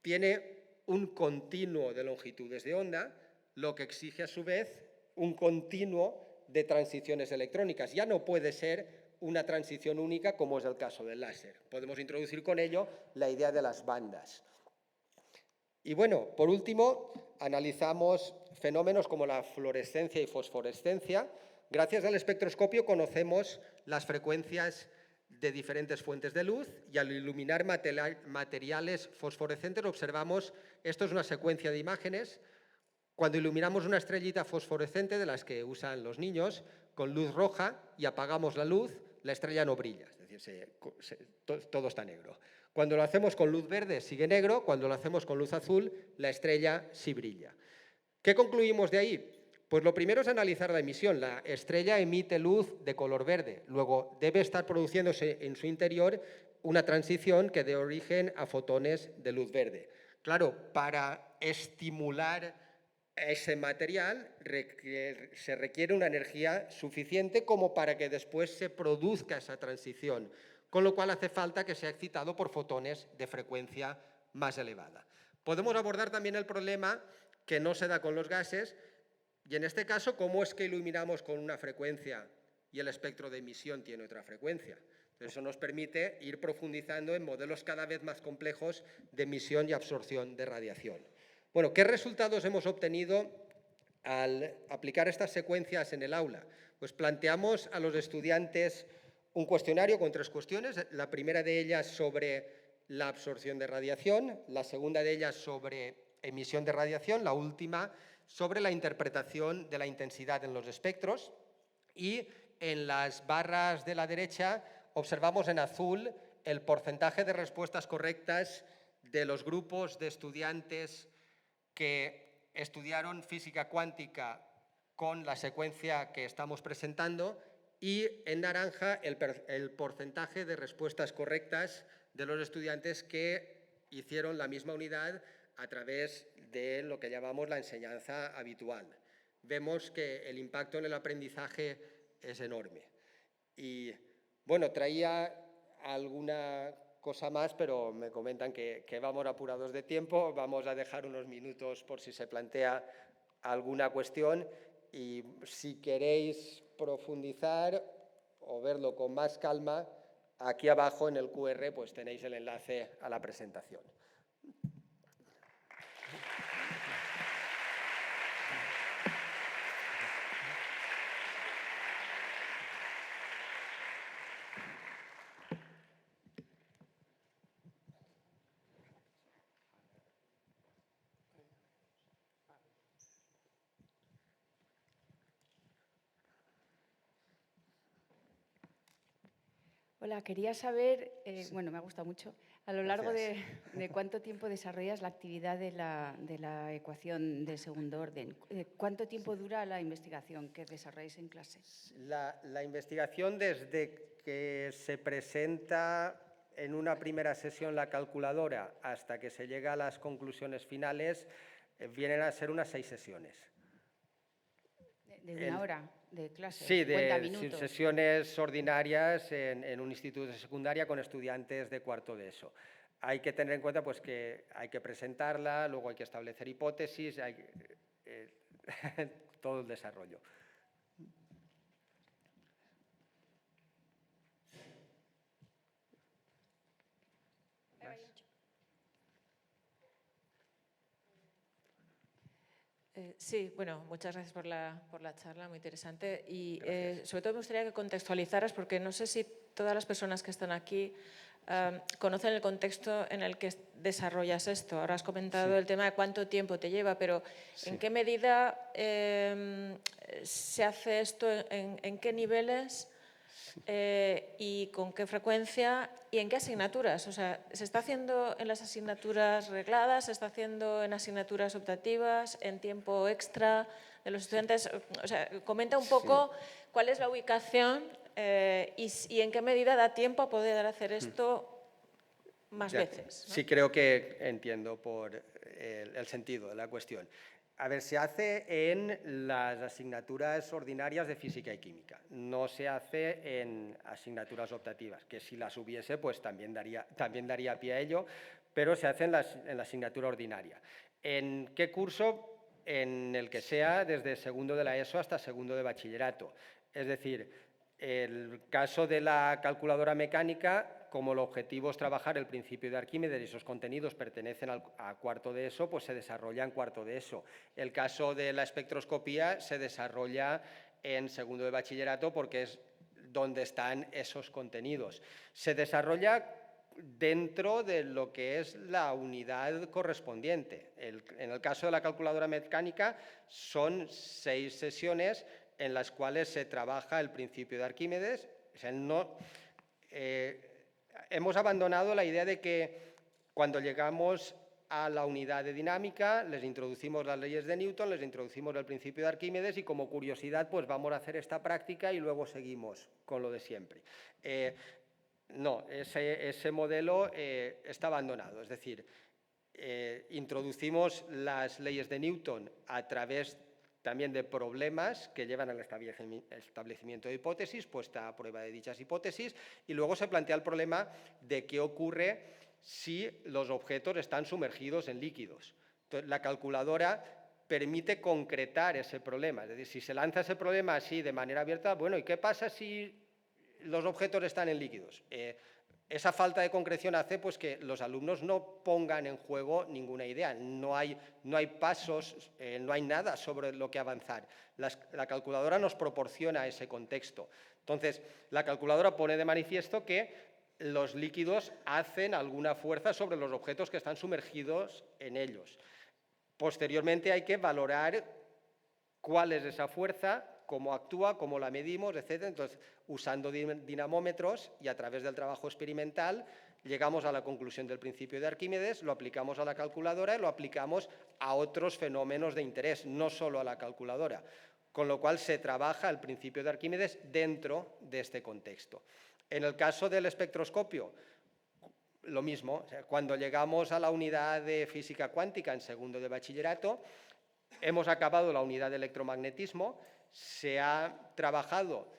tiene un continuo de longitudes de onda, lo que exige a su vez un continuo de transiciones electrónicas. Ya no puede ser una transición única como es el caso del láser. Podemos introducir con ello la idea de las bandas. Y bueno, por último, analizamos fenómenos como la fluorescencia y fosforescencia. Gracias al espectroscopio conocemos las frecuencias de diferentes fuentes de luz y al iluminar materiales fosforescentes observamos, esto es una secuencia de imágenes, cuando iluminamos una estrellita fosforescente de las que usan los niños con luz roja y apagamos la luz, la estrella no brilla. Es decir, todo está negro. Cuando lo hacemos con luz verde sigue negro, cuando lo hacemos con luz azul, la estrella sí brilla. ¿Qué concluimos de ahí? Pues lo primero es analizar la emisión. La estrella emite luz de color verde, luego debe estar produciéndose en su interior una transición que dé origen a fotones de luz verde. Claro, para estimular ese material se requiere una energía suficiente como para que después se produzca esa transición, con lo cual hace falta que sea excitado por fotones de frecuencia más elevada. Podemos abordar también el problema que no se da con los gases, y en este caso, ¿cómo es que iluminamos con una frecuencia y el espectro de emisión tiene otra frecuencia? Entonces, eso nos permite ir profundizando en modelos cada vez más complejos de emisión y absorción de radiación. Bueno, ¿qué resultados hemos obtenido al aplicar estas secuencias en el aula? Pues planteamos a los estudiantes un cuestionario con 3 cuestiones. La primera de ellas sobre la absorción de radiación, la segunda de ellas sobre emisión de radiación, la última sobre la interpretación de la intensidad en los espectros, y en las barras de la derecha observamos en azul el porcentaje de respuestas correctas de los grupos de estudiantes que estudiaron física cuántica con la secuencia que estamos presentando, y en naranja el porcentaje de respuestas correctas de los estudiantes que hicieron la misma unidad a través de lo que llamamos la enseñanza habitual. Vemos que el impacto en el aprendizaje es enorme. Y bueno, traía alguna cosa más, pero me comentan que vamos apurados de tiempo. Vamos a dejar unos minutos por si se plantea alguna cuestión, y si queréis profundizar o verlo con más calma, aquí abajo en el QR pues tenéis el enlace a la presentación. Hola, quería saber, bueno, me ha gustado mucho, a lo largo de cuánto tiempo desarrollas la actividad de la ecuación de segundo orden. ¿Cuánto tiempo dura la investigación que desarrolláis en clase? La investigación, desde que se presenta en una primera sesión la calculadora hasta que se llega a las conclusiones finales, vienen a ser unas 6 sesiones. ¿De una hora de clase? Sí, 50 minutos. sesiones ordinarias en un instituto de secundaria con estudiantes de cuarto de ESO. Hay que tener en cuenta pues, que hay que presentarla, luego hay que establecer hipótesis, todo el desarrollo. Sí, bueno, muchas gracias por la charla, muy interesante. Y sobre todo me gustaría que contextualizaras, porque no sé si todas las personas que están aquí conocen el contexto en el que desarrollas esto. Ahora has comentado el tema de cuánto tiempo te lleva, pero ¿en qué medida se hace esto? ¿En qué niveles? ¿Y con qué frecuencia? ¿Y en qué asignaturas? O sea, ¿se está haciendo en las asignaturas regladas? ¿Se está haciendo en asignaturas optativas? ¿En tiempo extra de los estudiantes? O sea, comenta un poco cuál es la ubicación y en qué medida da tiempo a poder hacer esto más veces, ¿no? Sí, creo que entiendo por el sentido de la cuestión. A ver, se hace en las asignaturas ordinarias de física y química, no se hace en asignaturas optativas, que si las hubiese, pues también daría pie a ello, pero se hace en la asignatura ordinaria. ¿En qué curso? En el que sea, desde segundo de la ESO hasta segundo de bachillerato. Es decir, el caso de la calculadora mecánica, como el objetivo es trabajar el principio de Arquímedes y esos contenidos pertenecen a cuarto de ESO, pues se desarrolla en cuarto de ESO. El caso de la espectroscopía se desarrolla en segundo de bachillerato porque es donde están esos contenidos. Se desarrolla dentro de lo que es la unidad correspondiente. En el caso de la calculadora mecánica son 6 sesiones en las cuales se trabaja el principio de Arquímedes. O sea, hemos abandonado la idea de que cuando llegamos a la unidad de dinámica, les introducimos las leyes de Newton, les introducimos el principio de Arquímedes y como curiosidad pues vamos a hacer esta práctica y luego seguimos con lo de siempre. No, ese modelo está abandonado, es decir, introducimos las leyes de Newton a través también de problemas que llevan al establecimiento de hipótesis, puesta a prueba de dichas hipótesis, y luego se plantea el problema de qué ocurre si los objetos están sumergidos en líquidos. Entonces, la calculadora permite concretar ese problema, es decir, si se lanza ese problema así de manera abierta, bueno, ¿y qué pasa si los objetos están en líquidos? Esa falta de concreción hace pues, que los alumnos no pongan en juego ninguna idea, no hay pasos, no hay nada sobre lo que avanzar. La calculadora nos proporciona ese contexto. Entonces, la calculadora pone de manifiesto que los líquidos hacen alguna fuerza sobre los objetos que están sumergidos en ellos. Posteriormente hay que valorar cuál es esa fuerza, cómo actúa, cómo la medimos, etc. Entonces, usando dinamómetros y a través del trabajo experimental, llegamos a la conclusión del principio de Arquímedes, lo aplicamos a la calculadora y lo aplicamos a otros fenómenos de interés, no solo a la calculadora. Con lo cual, se trabaja el principio de Arquímedes dentro de este contexto. En el caso del espectroscopio, lo mismo. O sea, cuando llegamos a la unidad de física cuántica en segundo de bachillerato, hemos acabado la unidad de electromagnetismo, se ha trabajado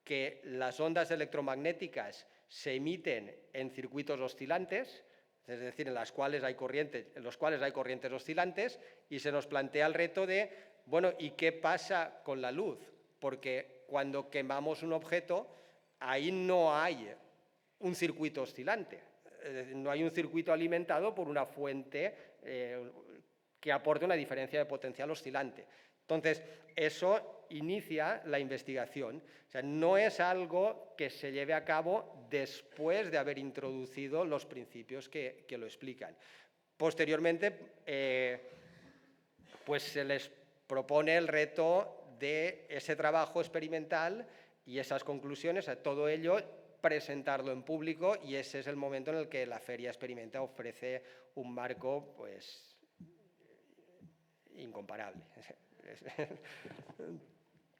que las ondas electromagnéticas se emiten en circuitos oscilantes, es decir, en los cuales hay corrientes oscilantes, y se nos plantea el reto de, bueno, ¿y qué pasa con la luz? Porque cuando quemamos un objeto, ahí no hay un circuito oscilante, no hay un circuito alimentado por una fuente que aporte una diferencia de potencial oscilante. Entonces, eso inicia la investigación. O sea, no es algo que se lleve a cabo después de haber introducido los principios que lo explican. Posteriormente, pues se les propone el reto de ese trabajo experimental y esas conclusiones, a todo ello, presentarlo en público, y ese es el momento en el que la Feria Experimenta ofrece un marco pues, incomparable.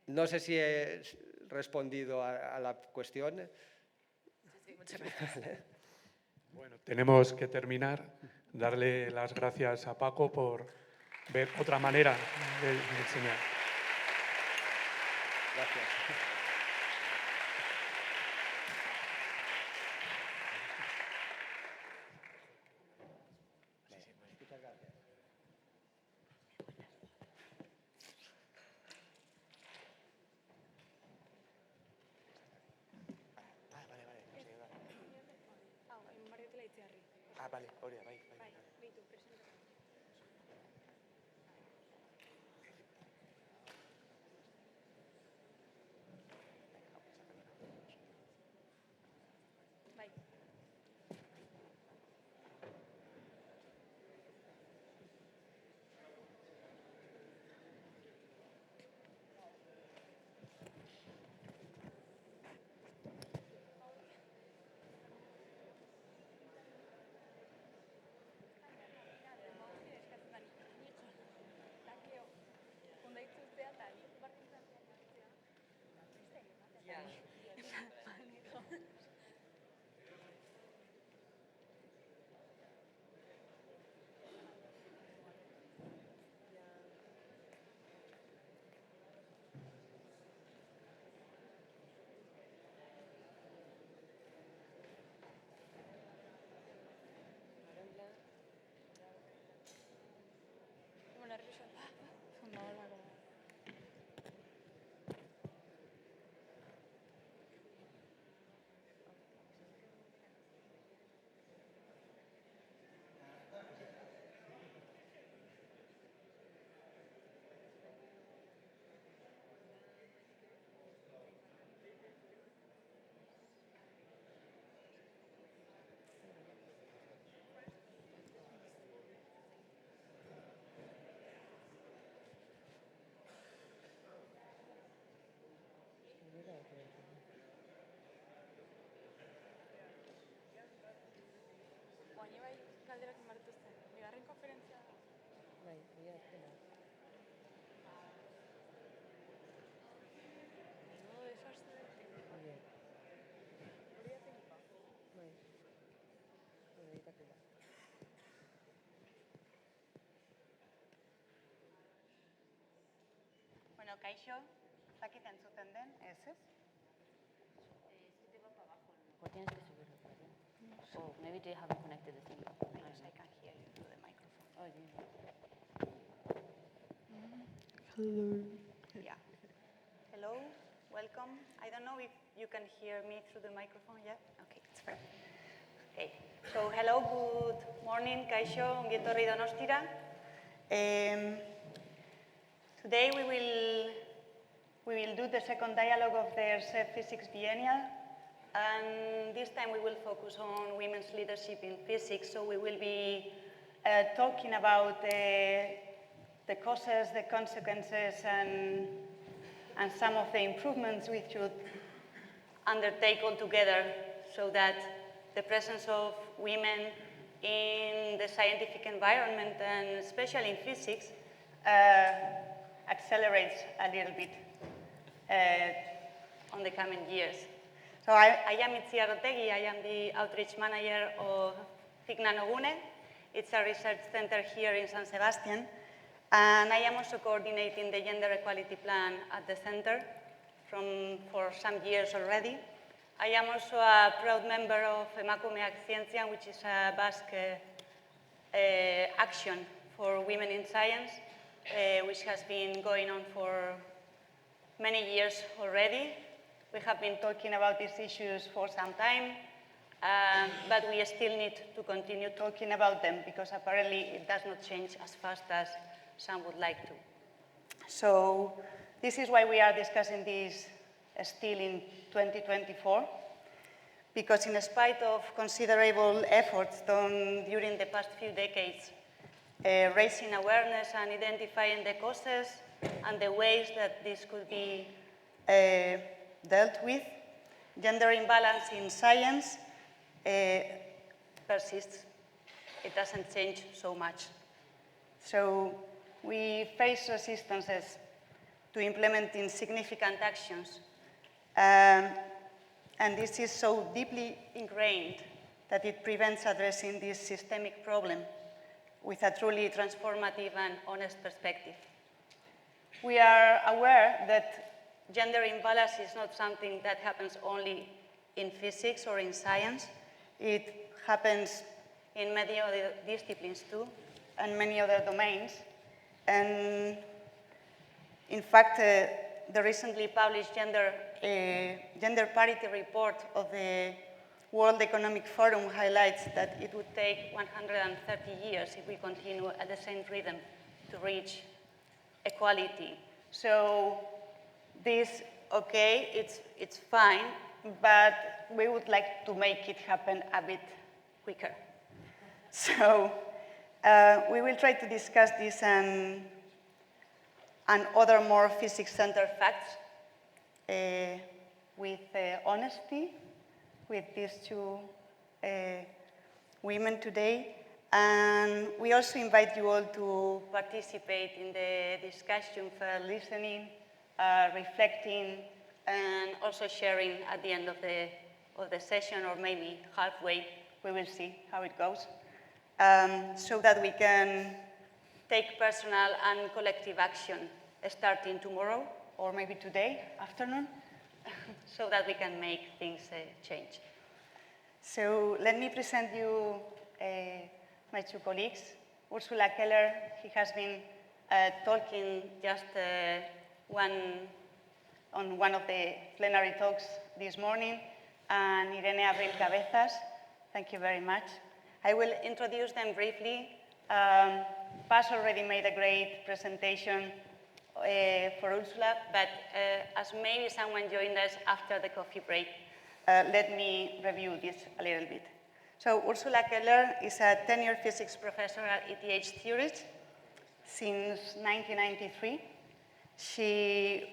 No sé si he respondido a la cuestión. Sí, muchas gracias. Bueno, tenemos que terminar. Darle las gracias a Paco por ver otra manera de enseñar. Gracias. Muchas gracias. Vale, Aurea, vai. Bueno, kaixo, zakit entzuten den, ez ez? Tienes que subirlo por allá. Oh, maybe they haven't connected the thing. Because I can hear you through the microphone. Oh, yeah. Yeah. Hello, welcome. I don't know if you can hear me through the microphone yet. Okay, it's fine. Okay. So, hello, good morning, kaixo, ongi etorri Donostira. Today we will do the second dialogue of the RSEF-Physics Biennial, and this time we will focus on women's leadership in physics. So we will be talking about the causes, the consequences, and some of the improvements we should undertake altogether so that the presence of women in the scientific environment, and especially in physics, accelerates a little bit on the coming years. So I am Itziar Otegui. I am the outreach manager of Nogune. It's a research center here in San Sebastian. And I am also coordinating the gender equality plan at the center for some years already. I am also a proud member of Emakumeak Zientzian, which is a Basque action for women in science, which has been going on for many years already. We have been talking about these issues for some time, but we still need to continue talking about them because apparently it does not change as fast as some would like to. So this is why we are discussing this still in 2024, because in spite of considerable efforts done during the past few decades, raising awareness and identifying the causes and the ways that this could be dealt with, gender imbalance in science persists. It doesn't change so much. So we face resistances to implementing significant actions. And this is so deeply ingrained that it prevents addressing this systemic problem with a truly transformative and honest perspective. We are aware that gender imbalance is not something that happens only in physics or in science. It happens in many other disciplines too, and many other domains. And in fact, the recently published gender parity report of the World Economic Forum highlights that it would take 130 years if we continue at the same rhythm to reach equality. So this, okay, it's fine, but we would like to make it happen a bit quicker. So we will try to discuss this and other more physics-centered facts with honesty with these two women today. And we also invite you all to participate in the discussion for listening, reflecting, and also sharing at the end of the session, or maybe halfway. We will see how it goes. So that we can take personal and collective action starting tomorrow, or maybe today afternoon, so that we can make things change. So let me present you my two colleagues. Ursula Keller, he has been talking just on one of the plenary talks this morning, and Irene Abril Cabezas, thank you very much. I will introduce them briefly. Paz already made a great presentation for Ursula, but as maybe someone joined us after the coffee break, let me review this a little bit. So Ursula Keller is a tenured physics professor at ETH Zurich since 1993. She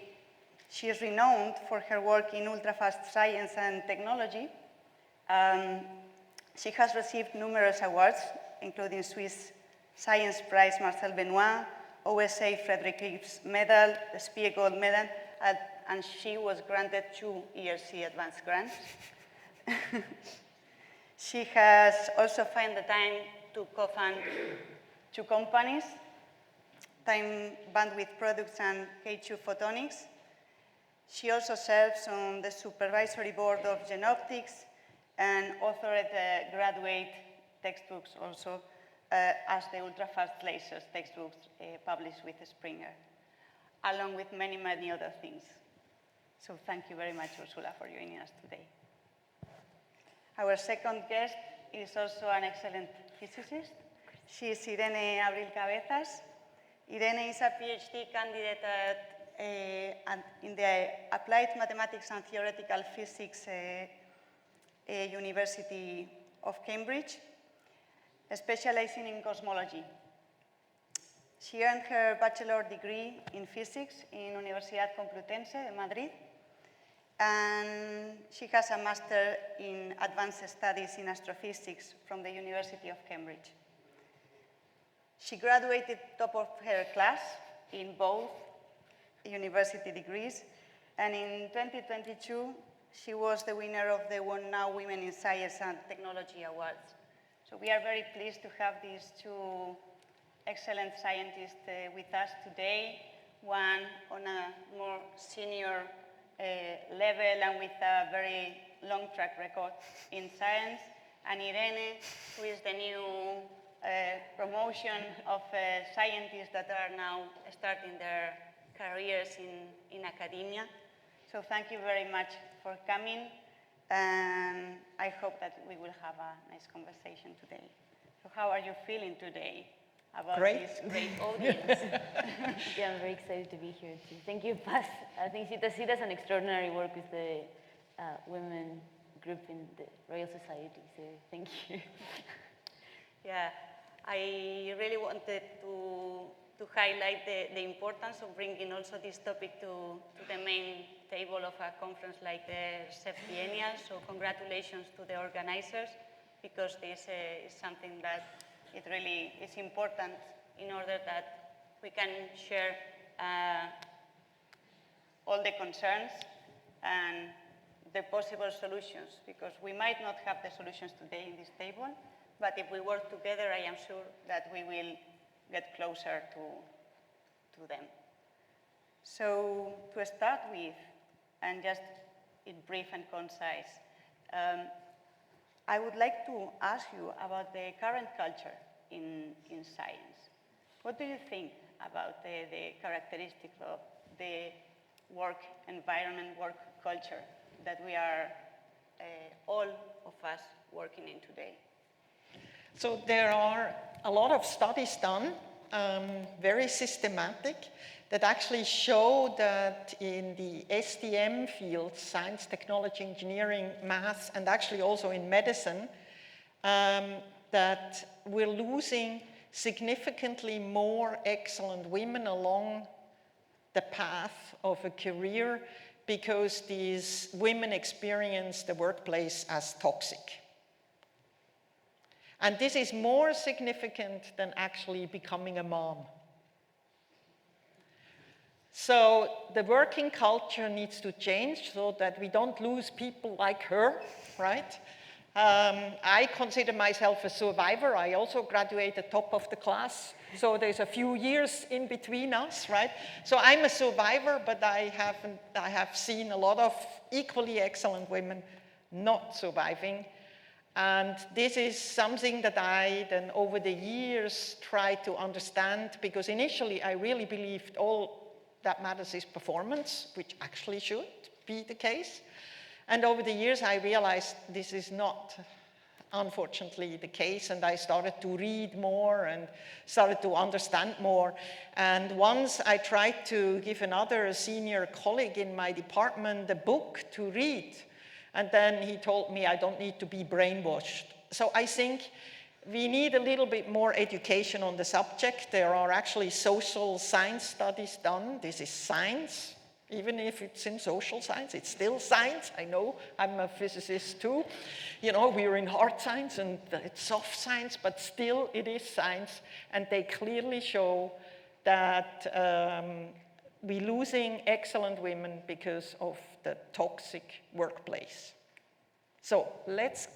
is renowned for her work in ultra-fast science and technology. She has received numerous awards, including Swiss Science Prize Marcel Benoit, OSA Frederick Gibbs Medal, the Spiegel Gold Medal, and she was granted 2 ERC advanced grants. She has also found the time to co-fund 2 companies, time bandwidth products and K2 photonics. She also serves on the supervisory board of Genoptics and authored graduate textbooks also as the ultra-fast lasers textbooks published with Springer, along with many, many other things. So thank you very much, Ursula, for joining us today. Our second guest is also an excellent physicist. She is Irene Abril Cabezas. Irene is a PhD candidate in the Applied Mathematics and Theoretical Physics University of Cambridge, specializing in cosmology. She earned her bachelor degree in physics in Universidad Complutense de Madrid, and she has a master in advanced studies in astrophysics from the University of Cambridge. She graduated top of her class in both university degrees, and in 2022, she was the winner of the Now Women in Science and Technology Awards. So we are very pleased to have these two excellent scientists with us today, one on a more senior level and with a very long track record in science, and Irene, who is the new promotion of scientists that are now starting their careers in academia. So thank you very much for coming, and I hope that we will have a nice conversation today. So how are you feeling today about this great audience? Yeah, I'm very excited to be here too. Thank you, Paz. I think she does an extraordinary work with the women group in the Royal Society, so thank you. Yeah, I really wanted to highlight the importance of bringing also this topic to the main table of a conference like the RSEF Biennial. So congratulations to the organizers, because this is something that it really is important in order that we can share all the concerns and the possible solutions, because we might not have the solutions today in this table, but if we work together, I am sure that we will get closer to them. So to start with, and just in brief and concise, I would like to ask you about the current culture in science. What do you think about the characteristics of the work environment, work culture that we are all of us working in today? So there are a lot of studies done, very systematic, that actually show that in the STEM fields, science, technology, engineering, math, and actually also in medicine, that we're losing significantly more excellent women along the path of a career because these women experience the workplace as toxic. And this is more significant than actually becoming a mom. So the working culture needs to change so that we don't lose people like her, right? I consider myself a survivor. I also graduated top of the class. So there's a few years in between us, right? So I'm a survivor, but I have seen a lot of equally excellent women not surviving. And this is something that I then over the years tried to understand, because initially I really believed all that matters is performance, which actually should be the case. And over the years I realized this is not, unfortunately, the case, and I started to read more and started to understand more. And once I tried to give another senior colleague in my department a book to read, and then he told me I don't need to be brainwashed. So I think we need a little bit more education on the subject. There are actually social science studies done. This is science. Even if it's in social science, it's still science. I know, I'm a physicist too. You know, we're in hard science and it's soft science, but still it is science. And they clearly show that we're losing excellent women because of the toxic workplace. So let's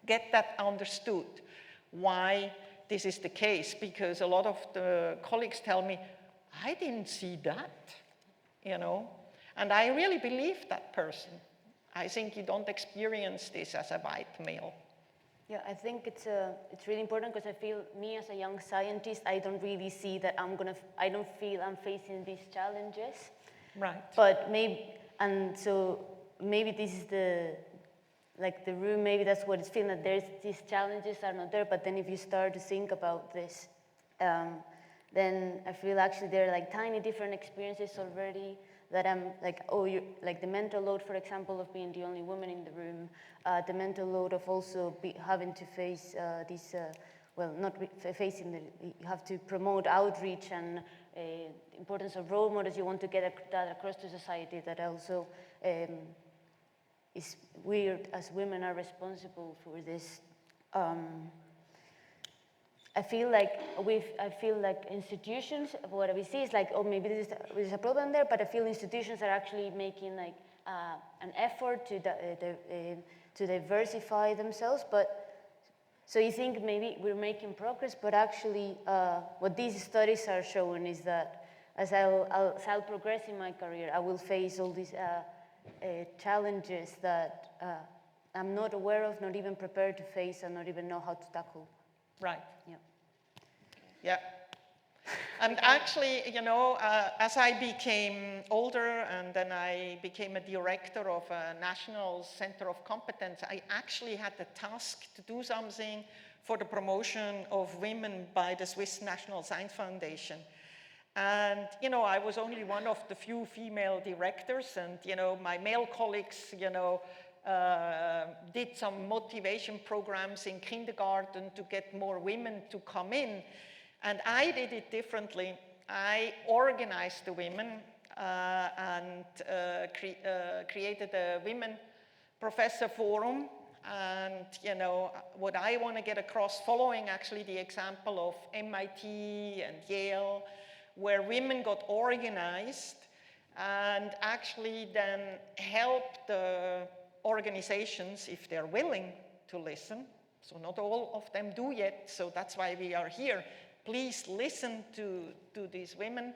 get that understood, why this is the case, because a lot of the colleagues tell me, I didn't see that, you know. And I really believe that person. I think you don't experience this as a white male. Yeah, I think it's really important because I feel me as a young scientist, I don't really see that I don't feel I'm facing these challenges. Right. But so maybe this is the room, maybe that's what it's feeling, that these challenges are not there, but then if you start to think about this, then I feel actually there are like tiny different experiences already that I'm like, like the mental load, for example, of being the only woman in the room, the mental load of also having to face this, you have to promote outreach and the importance of role models. You want to get that across to society, that also is weird as women are responsible for this. I feel like institutions, what we see is like, oh, maybe there's a problem there, but I feel institutions are actually making like an effort to diversify themselves. But so you think maybe we're making progress, but actually what these studies are showing is that as I'll progress in my career, I will face all these challenges that I'm not aware of, not even prepared to face, and not even know how to tackle. Right. Yeah. Yeah. And actually, you know, as I became older and then I became a director of a national center of competence, I actually had the task to do something for the promotion of women by the Swiss National Science Foundation. And, you know, I was only one of the few female directors, and, you know, my male colleagues, you know, did some motivation programs in kindergarten to get more women to come in. And I did it differently. I organized the women and created a women professor forum. And, you know, what I want to get across, following actually the example of MIT and Yale, where women got organized and actually then help the organizations, if they're willing to listen. So not all of them do yet, so that's why we are here. Please listen to these women,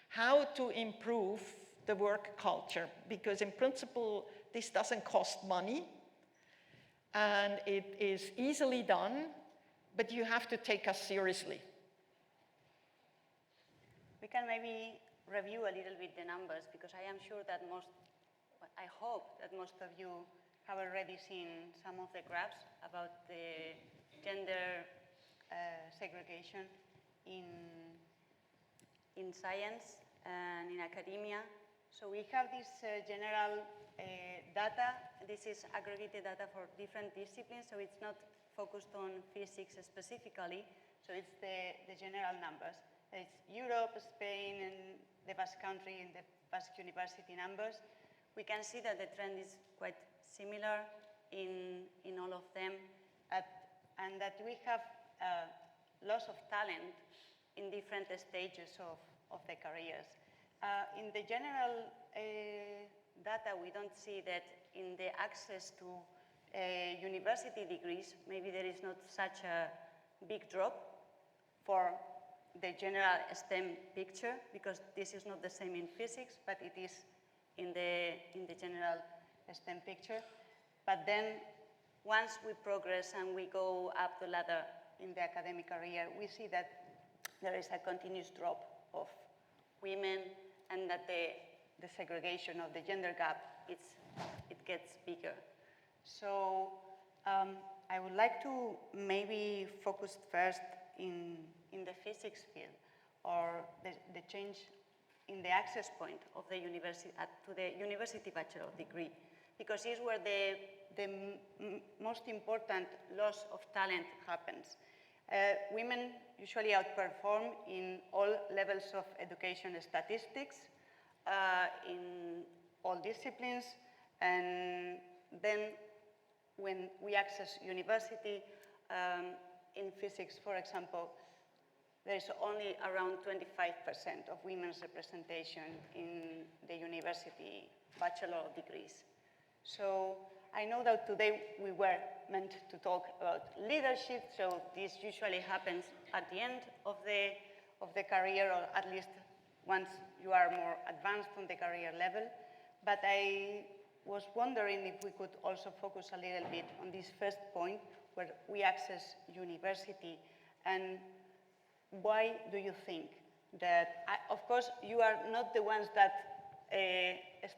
how to improve the work culture, because in principle, this doesn't cost money, and it is easily done, but you have to take us seriously. We can maybe review a little bit the numbers, because I am sure that I hope that most of you have already seen some of the graphs about the gender segregation in science and in academia. So we have this general data. This is aggregated data for different disciplines, so it's not focused on physics specifically, so it's the general numbers. It's Europe, Spain, and the Basque Country and the Basque University numbers. We can see that the trend is quite similar in all of them, and that we have loss of talent in different stages of the careers. In the general data, we don't see that in the access to university degrees, maybe there is not such a big drop for the general STEM picture, because this is not the same in physics, but it is in the general STEM picture. But then once we progress and we go up the ladder in the academic career, we see that there is a continuous drop of women, and that the segregation of the gender gap, it gets bigger. So I would like to maybe focus first in the physics field, or the change in the access point of the university to the university bachelor degree, because it's where the most important loss of talent happens. Women usually outperform in all levels of education statistics, in all disciplines, and then when we access university, in physics, for example, there is only around 25% of women's representation in the university bachelor degrees. So I know that today we were meant to talk about leadership, so this usually happens at the end of the career, or at least once you are more advanced on the career level. But I was wondering if we could also focus a little bit on this first point where we access university, and why do you think that, of course, you are not the ones that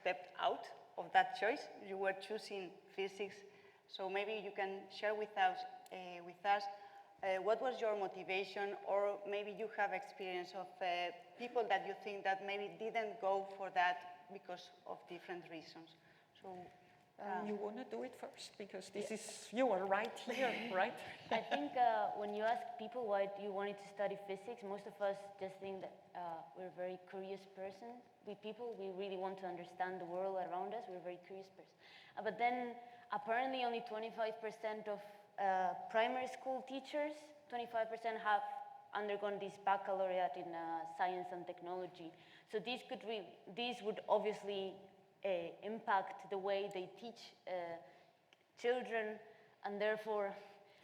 stepped out of that choice. You were choosing physics, so maybe you can share with us what was your motivation, or maybe you have experience of people that you think that maybe didn't go for that because of different reasons. So, you want to do it first, because this is, you are right here, right? I think when you ask people why do you wanted to study physics, most of us just think that we're a very curious person. We really want to understand the world around us. We're a very curious person. But then apparently only 25% of primary school teachers, 25% have undergone this baccalaureate in science and technology. So these would obviously impact the way they teach children, and therefore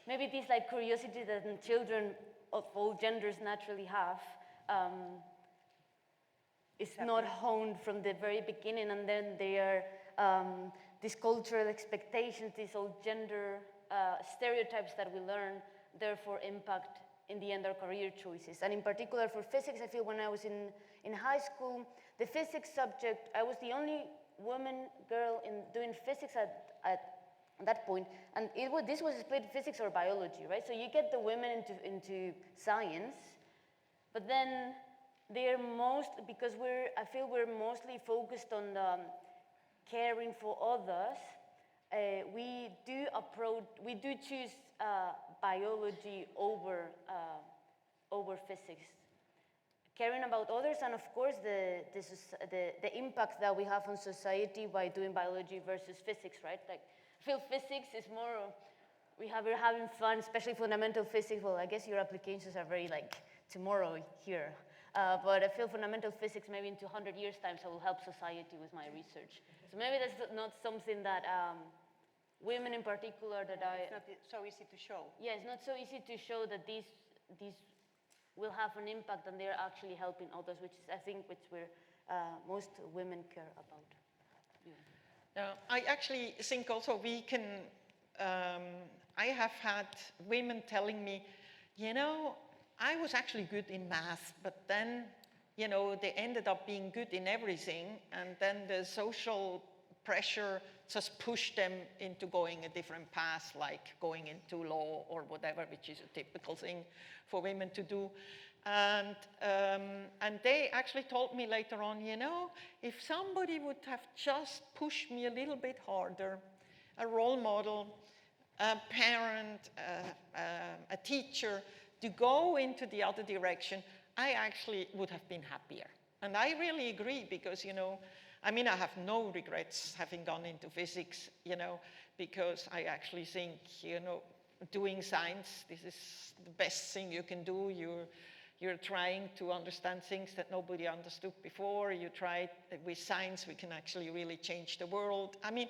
maybe this like curiosity that children of all genders naturally have is not honed from the very beginning, and then they are these cultural expectations, these old gender stereotypes that we learn, therefore impact in the end our career choices. And in particular for physics, I feel when I was in high school, the physics subject, I was the only girl doing physics at that point, and this was split physics or biology, right? So you get the women into science, but then because I feel we're mostly focused on caring for others, we do choose biology over physics. Caring about others, and of course the impact that we have on society by doing biology versus physics, right? Like, I feel physics is more, we're having fun, especially fundamental physics. Well, I guess your applications are very like tomorrow here. But I feel fundamental physics, maybe in 200 years' time, so I will help society with my research. So maybe that's not something that women in particular that it's not so easy to show. Yeah, it's not so easy to show that these will have an impact, and they're actually helping others, which is, I think, where most women care about. Yeah. I actually think also we can, I have had women telling me, you know, I was actually good in math, but then, you know, they ended up being good in everything, and then the social pressure just pushed them into going a different path, like going into law or whatever, which is a typical thing for women to do. And they actually told me later on, you know, if somebody would have just pushed me a little bit harder, a role model, a parent, a teacher, to go into the other direction, I actually would have been happier. And I really agree, because, you know, I mean, I have no regrets having gone into physics, you know, because I actually think, you know, doing science, this is the best thing you can do. You're trying to understand things that nobody understood before. You try with science, we can actually really change the world. I mean,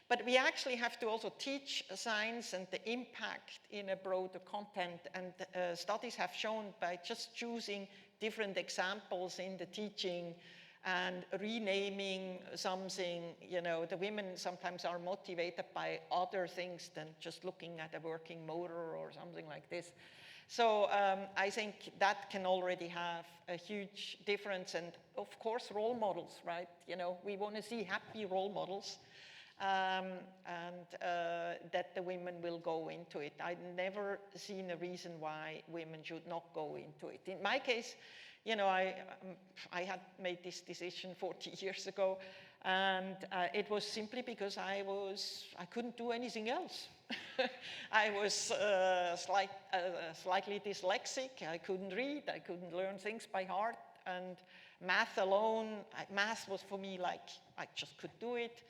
but we actually have to also teach science and the impact in a broader content. And studies have shown by just choosing different examples in the teaching and renaming something, you know, the women sometimes are motivated by other things than just looking at a working motor or something like this. So I think that can already have a huge difference. And of course, role models, right? You know, we want to see happy role models, and that the women will go into it. I've never seen a reason why women should not go into it. In my case, you know, I had made this decision 40 years ago, and it was simply because I couldn't do anything else. I was slightly dyslexic. I couldn't read. I couldn't learn things by heart. And math alone, math was for me like I just could do it.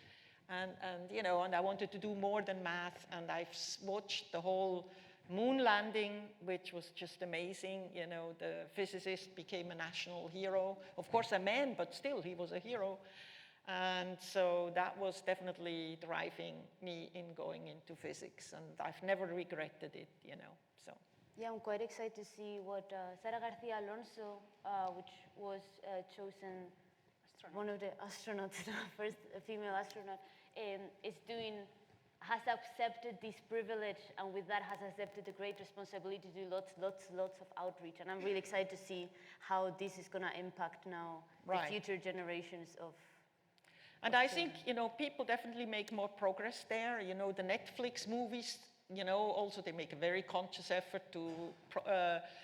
And you know, and I wanted to do more than math. And I've watched the whole moon landing, which was just amazing. You know, the physicist became a national hero. Of course, a man, but still, he was a hero. And so that was definitely driving me in going into physics, and I've never regretted it, you know, so. Yeah, I'm quite excited to see what Sara Garcia Alonso, which was chosen one of the astronauts, the first female astronaut, is doing, has accepted this privilege, and with that has accepted the great responsibility to do lots of outreach. And I'm really excited to see how this is going to impact now the future generations of. And I think, people definitely make more progress there. The Netflix movies, also they make a very conscious effort to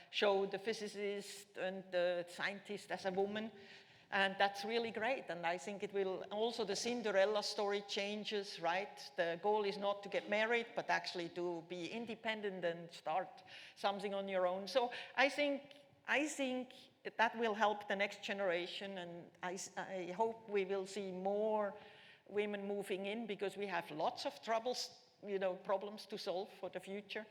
show the physicist and the scientist as a woman. And that's really great. And I think it will also, the Cinderella story changes, right? The goal is not to get married, but actually to be independent and start something on your own. So I think that will help the next generation. And I hope we will see more women moving in, because we have lots of troubles, problems to solve for the future.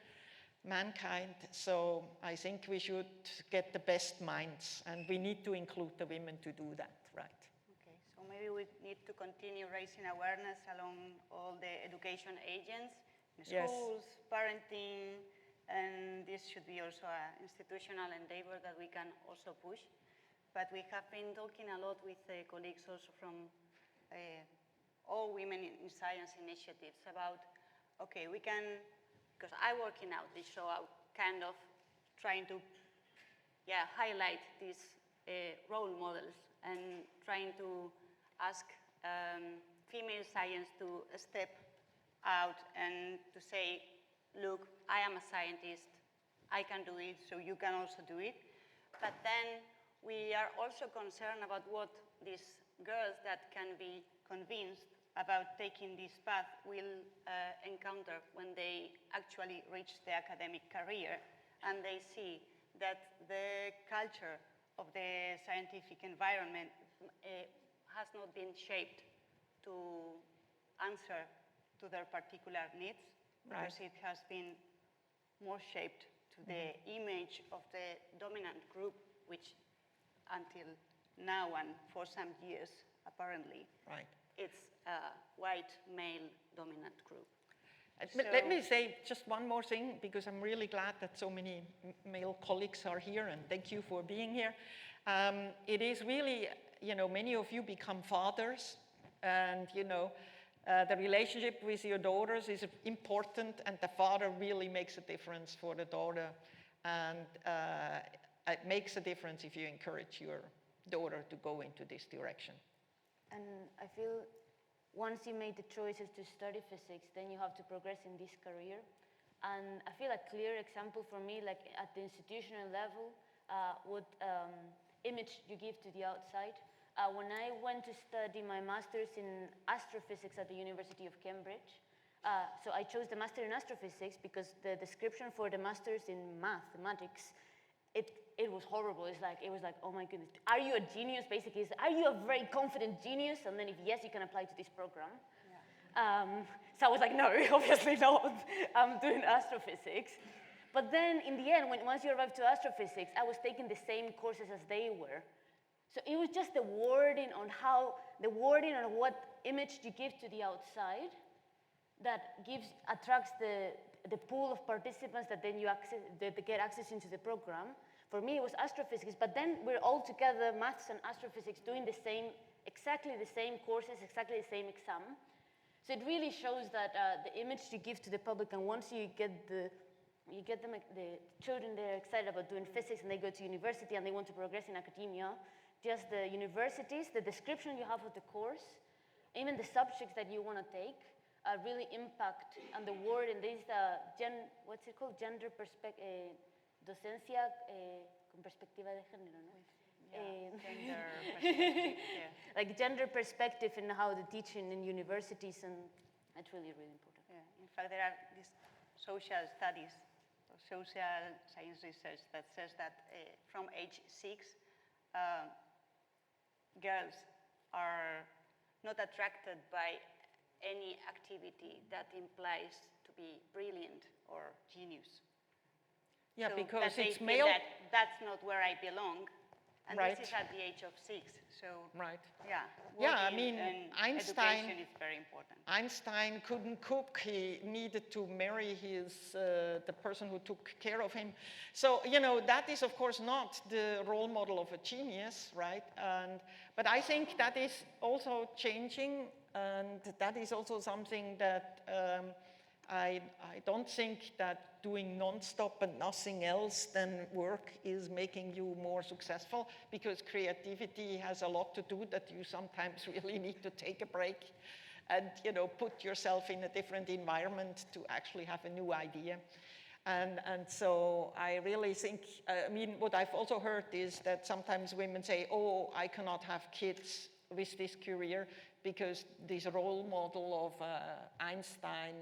Mankind, so I think we should get the best minds, and we need to include the women to do that, right? Okay, so maybe we need to continue raising awareness along all the education agents, in schools, parenting, and this should be also an institutional endeavor that we can also push. But we have been talking a lot with colleagues also from all women in science initiatives about, okay, we can, because I work in outreach, so I'm kind of trying to highlight these role models and trying to ask female science to step out and to say, look, I am a scientist, I can do it, so you can also do it. But then we are also concerned about what these girls that can be convinced about taking this path will encounter when they actually reach the academic career, and they see that the culture of the scientific environment has not been shaped to answer to their particular needs, because it has been more shaped to the image of the dominant group, which until now and for some years, apparently, it's a white male dominant group. Let me say just one more thing, because I'm really glad that so many male colleagues are here, and thank you for being here. It is really, many of you become fathers, and the relationship with your daughters is important, and the father really makes a difference for the daughter, and it makes a difference if you encourage your daughter to go into this direction. And I feel once you made the choices to study physics, then you have to progress in this career. And I feel a clear example for me, like at the institutional level, what image you give to the outside. When I went to study my master's in astrophysics at the University of Cambridge, so I chose the master in astrophysics because the description for the master's in mathematics, it was horrible. It was like, oh my goodness, are you a genius? Basically, are you a very confident genius? And then if yes, you can apply to this program. Yeah. So I was like, no, obviously not. I'm doing astrophysics. But then in the end, once you arrive to astrophysics, I was taking the same courses as they were. So it was just the wording on what image you give to the outside that attracts the pool of participants that then that get access into the program. For me, it was astrophysics, but then we're all together, maths and astrophysics, doing exactly the same courses, exactly the same exam. So it really shows that the image you give to the public, and once you get the children, they're excited about doing physics, and they go to university and they want to progress in academia, just the universities, the description you have of the course, even the subjects that you want to take, really impact on the word, and this what's it called? Gender perspective, docencia con perspectiva de género, ¿no? Gender perspective, yeah. Like gender perspective in how the teaching in universities, and that's really, really important. Yeah. In fact, there are these social studies, or social science research that says that from age 6, girls are not attracted by any activity that implies to be brilliant or genius. Yeah, so because that it's they male. feel that's not where I belong. And Right. this is at the age of 6, so Right. yeah. Yeah, I working mean, and Einstein- education is very important. Einstein couldn't cook. He needed to marry the person who took care of him. So, you know, that is, of course, not the role model of a genius, right? But I think that is also changing, and that is also something that I don't think that doing non-stop and nothing else than work is making you more successful, because creativity has a lot to do that you sometimes really need to take a break and, you know, put yourself in a different environment to actually have a new idea. And so I really think, I mean, what I've also heard is that sometimes women say, oh, I cannot have kids with this career because this role model of Einstein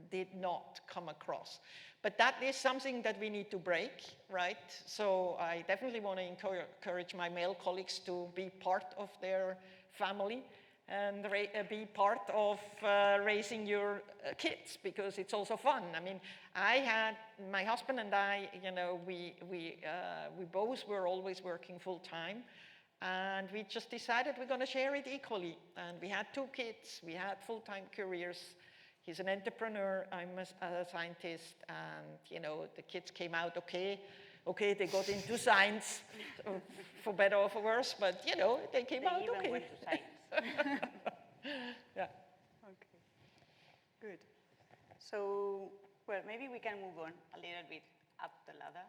did not come across. But that is something that we need to break, right? So I definitely want to encourage my male colleagues to be part of their family and be part of raising your kids, because it's also fun. I mean, my husband and I, you know, we both were always working full time, and we just decided we're going to share it equally. And we had 2 kids, we had full-time careers. He's an entrepreneur, I'm a scientist, and, you know, the kids came out okay. Okay, they got into science, for better or for worse, but, you know, they came out They even okay. went to science. Yeah. Okay, good. So, well, maybe we can move on a little bit up the ladder.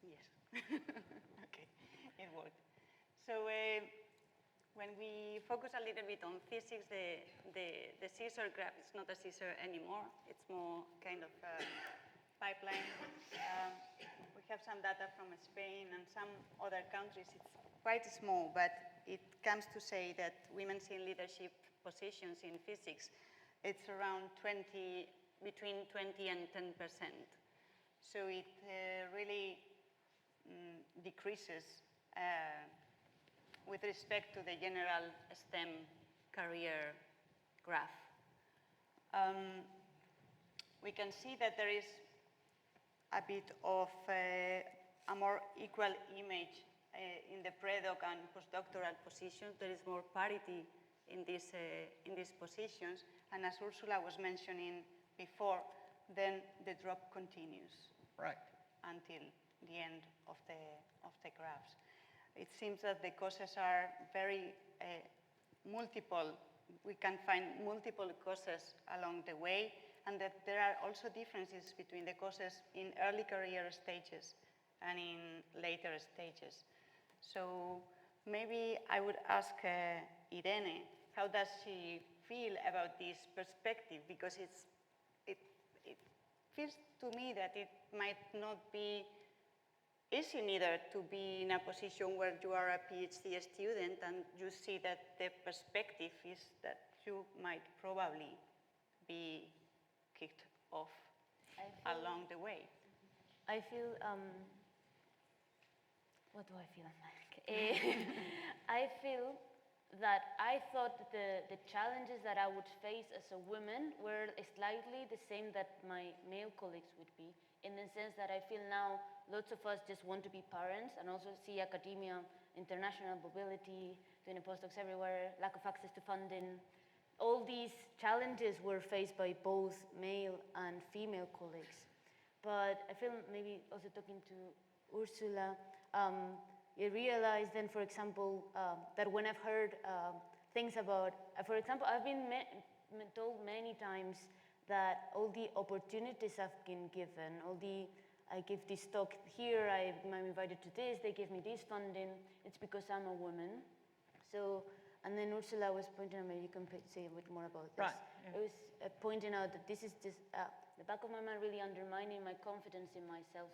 Yes. Okay, it worked. So, when we focus a little bit on physics, the scissor graph is not a scissor anymore. It's more kind of a pipeline. We have some data from Spain and some other countries. It's quite small, but it comes to say that women in leadership positions in physics, it's around between 20 and 10%. So it really decreases with respect to the general STEM career graph. We can see that there is a bit of a more equal image in the pre-doc and postdoctoral positions. There is more parity in these positions, and as Ursula was mentioning before, then the drop continues. Right. Until the end of the graphs. It seems that the causes are very multiple. We can find multiple causes along the way, and that there are also differences between the causes in early career stages and in later stages. So maybe I would ask Irene, how does she feel about this perspective? Because it feels to me that it might not be easy neither to be in a position where you are a PhD student and you see that the perspective is that you might probably be kicked off along the way. I feel, what do I feel like? I feel that I thought that the challenges that I would face as a woman were slightly the same that my male colleagues would be, in the sense that I feel now lots of us just want to be parents and also see academia, international mobility, doing postdocs everywhere, lack of access to funding. All these challenges were faced by both male and female colleagues. But I feel maybe also talking to Ursula, I realized then, for example, that when I've heard things about, for example, I've been told many times that all the opportunities I've been given, I give this talk here, I'm invited to this, they give me this funding, it's because I'm a woman. So, and then Ursula was pointing out, maybe you can say a bit more about this. Right. Yeah. It was pointing out that this is just, the back of my mind really undermining my confidence in myself.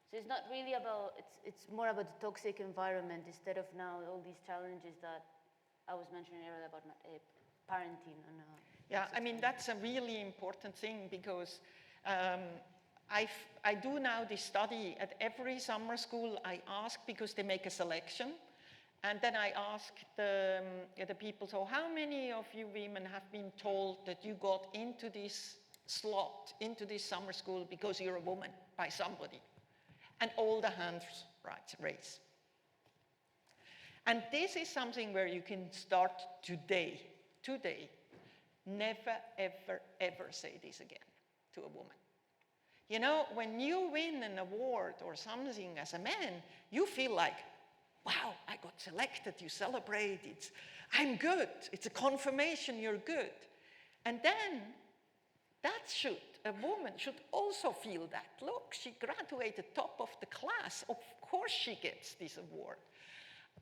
So it's not really about, it's more about the toxic environment instead of now all these challenges that I was mentioning earlier about parenting. And, yeah, I mean, that's a really important thing, because I do now this study at every summer school. I ask, because they make a selection, and then I ask the people, so how many of you women have been told that you got into this slot, into this summer school because you're a woman? by somebody. And all the hands raise. And this is something where you can start today. Never, ever, ever say this again to a woman. You know, when you win an award or something as a man, you feel like, wow, I got selected, you celebrate, I'm good, it's a confirmation you're good. And then a woman should also feel that. Look, she graduated top of the class, of course she gets this award.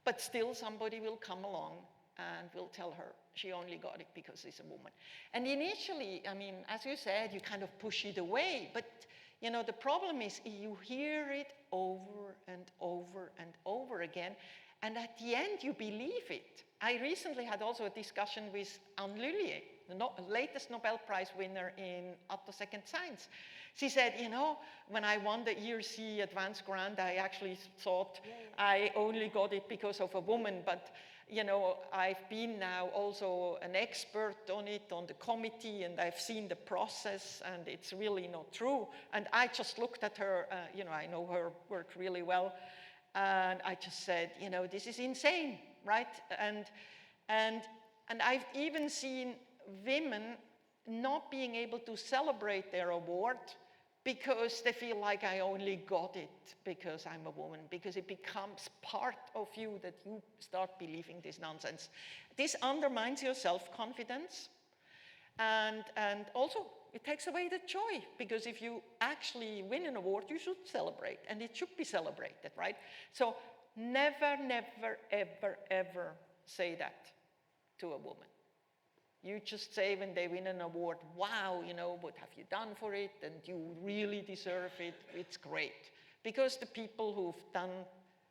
But still somebody will come along and will tell her she only got it because she's a woman. And initially, I mean, as you said, you kind of push it away, but you know, the problem is you hear it over and over and over again, and at the end you believe it. I recently had also a discussion with Anne Lullier, the latest Nobel Prize winner in Second Science. She said, you know, when I won the ERC advanced grant, I actually thought I only got it because of a woman, but you know, I've been now also an expert on it, on the committee, and I've seen the process, and it's really not true. And I just looked at her, you know, I know her work really well, and I just said, you know, this is insane, right? And I've even seen women not being able to celebrate their award because they feel like I only got it because I'm a woman, because it becomes part of you that you start believing this nonsense. This undermines your self-confidence, and also it takes away the joy, because if you actually win an award, you should celebrate, and it should be celebrated, right? So never, never, ever, ever say that to a woman. You just say when they win an award, wow, you know, what have you done for it? And you really deserve it. It's great. Because the people who've done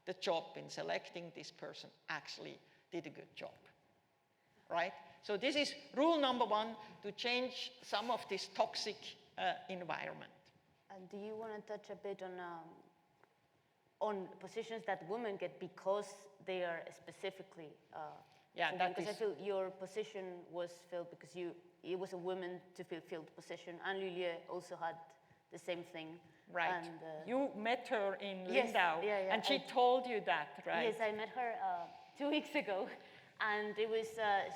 the job in selecting this person actually did a good job, right? So this is rule number one, to change some of this toxic environment. And do you want to touch a bit on positions that women get because they are specifically because I feel your position was filled because it was a woman to fill the position, and Lilia also had the same thing. Right. And, you met her in Lindau, and she told you that, right? Yes, I met her 2 weeks ago, and it was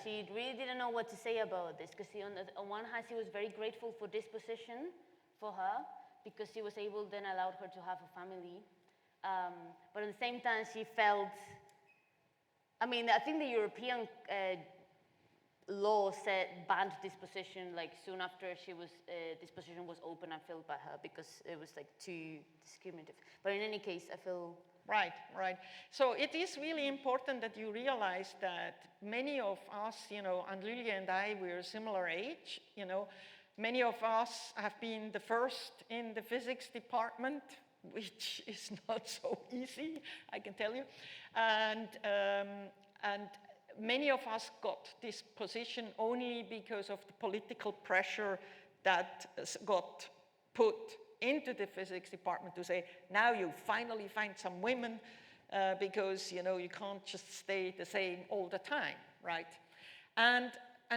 she really didn't know what to say about this, because on one hand she was very grateful for this position for her, because she was able, then allowed her to have a family, but at the same time she felt, I mean, I think the European law banned this position like soon after this position was open and filled by her, because it was like too discriminative. But in any case, I feel... Right. So it is really important that you realize that many of us, you know, and Lilia and I, we're similar age, you know, many of us have been the first in the physics department, which is not so easy, I can tell you. And many of us got this position only because of the political pressure that got put into the physics department to say, now you finally find some women because, you know, you can't just stay the same all the time, right? And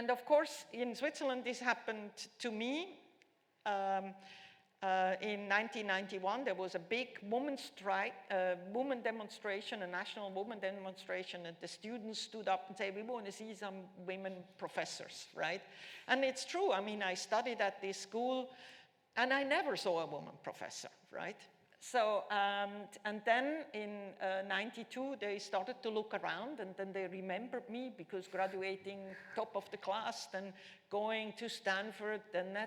of course, in Switzerland, this happened to me. In 1991, there was a big women's strike, woman demonstration, a national woman demonstration, and the students stood up and said, we want to see some women professors, right? And it's true. I mean, I studied at this school, and I never saw a woman professor, right? So, and then in 92, they started to look around, and then they remembered me because graduating top of the class, then going to Stanford, then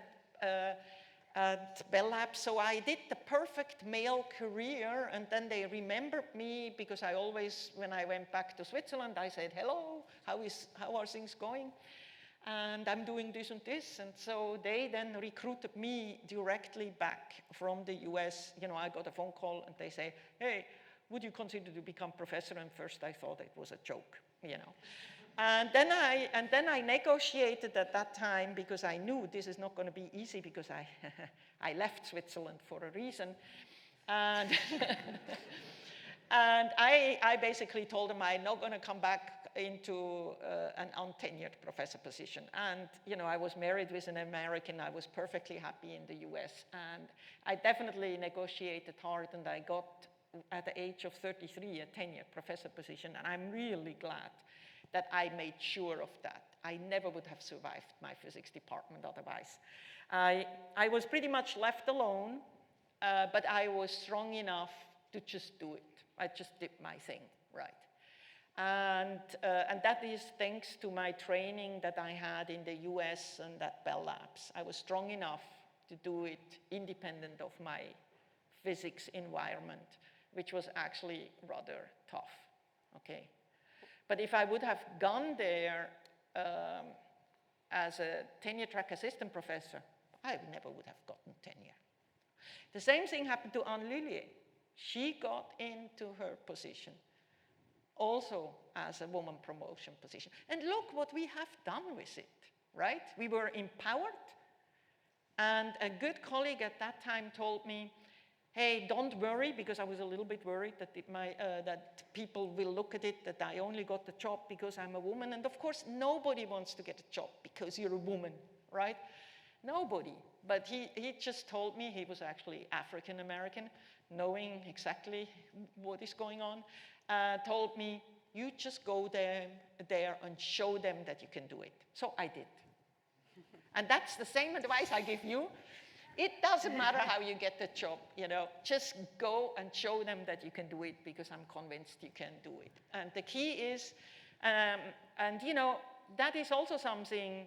at Bell Labs. So I did the perfect male career, and then they remembered me because I always, when I went back to Switzerland, I said, hello, how are things going? And I'm doing this and this. And so they then recruited me directly back from the US. You know, I got a phone call and they say, hey, would you consider to become professor? And first I thought it was a joke, you know. And then I negotiated at that time, because I knew this is not going to be easy, because I left Switzerland for a reason. And, and I basically told them I'm not going to come back into an untenured professor position. And, you know, I was married with an American. I was perfectly happy in the US. And I definitely negotiated hard, and I got, at the age of 33, a tenured professor position. And I'm really glad that I made sure of that. I never would have survived my physics department otherwise. I was pretty much left alone, but I was strong enough to just do it. I just did my thing, right? And that is thanks to my training that I had in the US and at Bell Labs. I was strong enough to do it independent of my physics environment, which was actually rather tough, okay? But if I would have gone there as a tenure-track assistant professor, I never would have gotten tenure. The same thing happened to Anne Lillier. She got into her position also as a woman promotion position. And look what we have done with it, right? We were empowered, and a good colleague at that time told me, hey, don't worry, because I was a little bit worried that that people will look at it, that I only got the job because I'm a woman. And of course, nobody wants to get a job because you're a woman, right? Nobody. But he just told me, he was actually African-American, knowing exactly what is going on, told me, you just go there and show them that you can do it. So I did. And that's the same advice I give you. It doesn't matter how you get the job, you know, just go and show them that you can do it, because I'm convinced you can do it. And the key is, and you know, that is also something,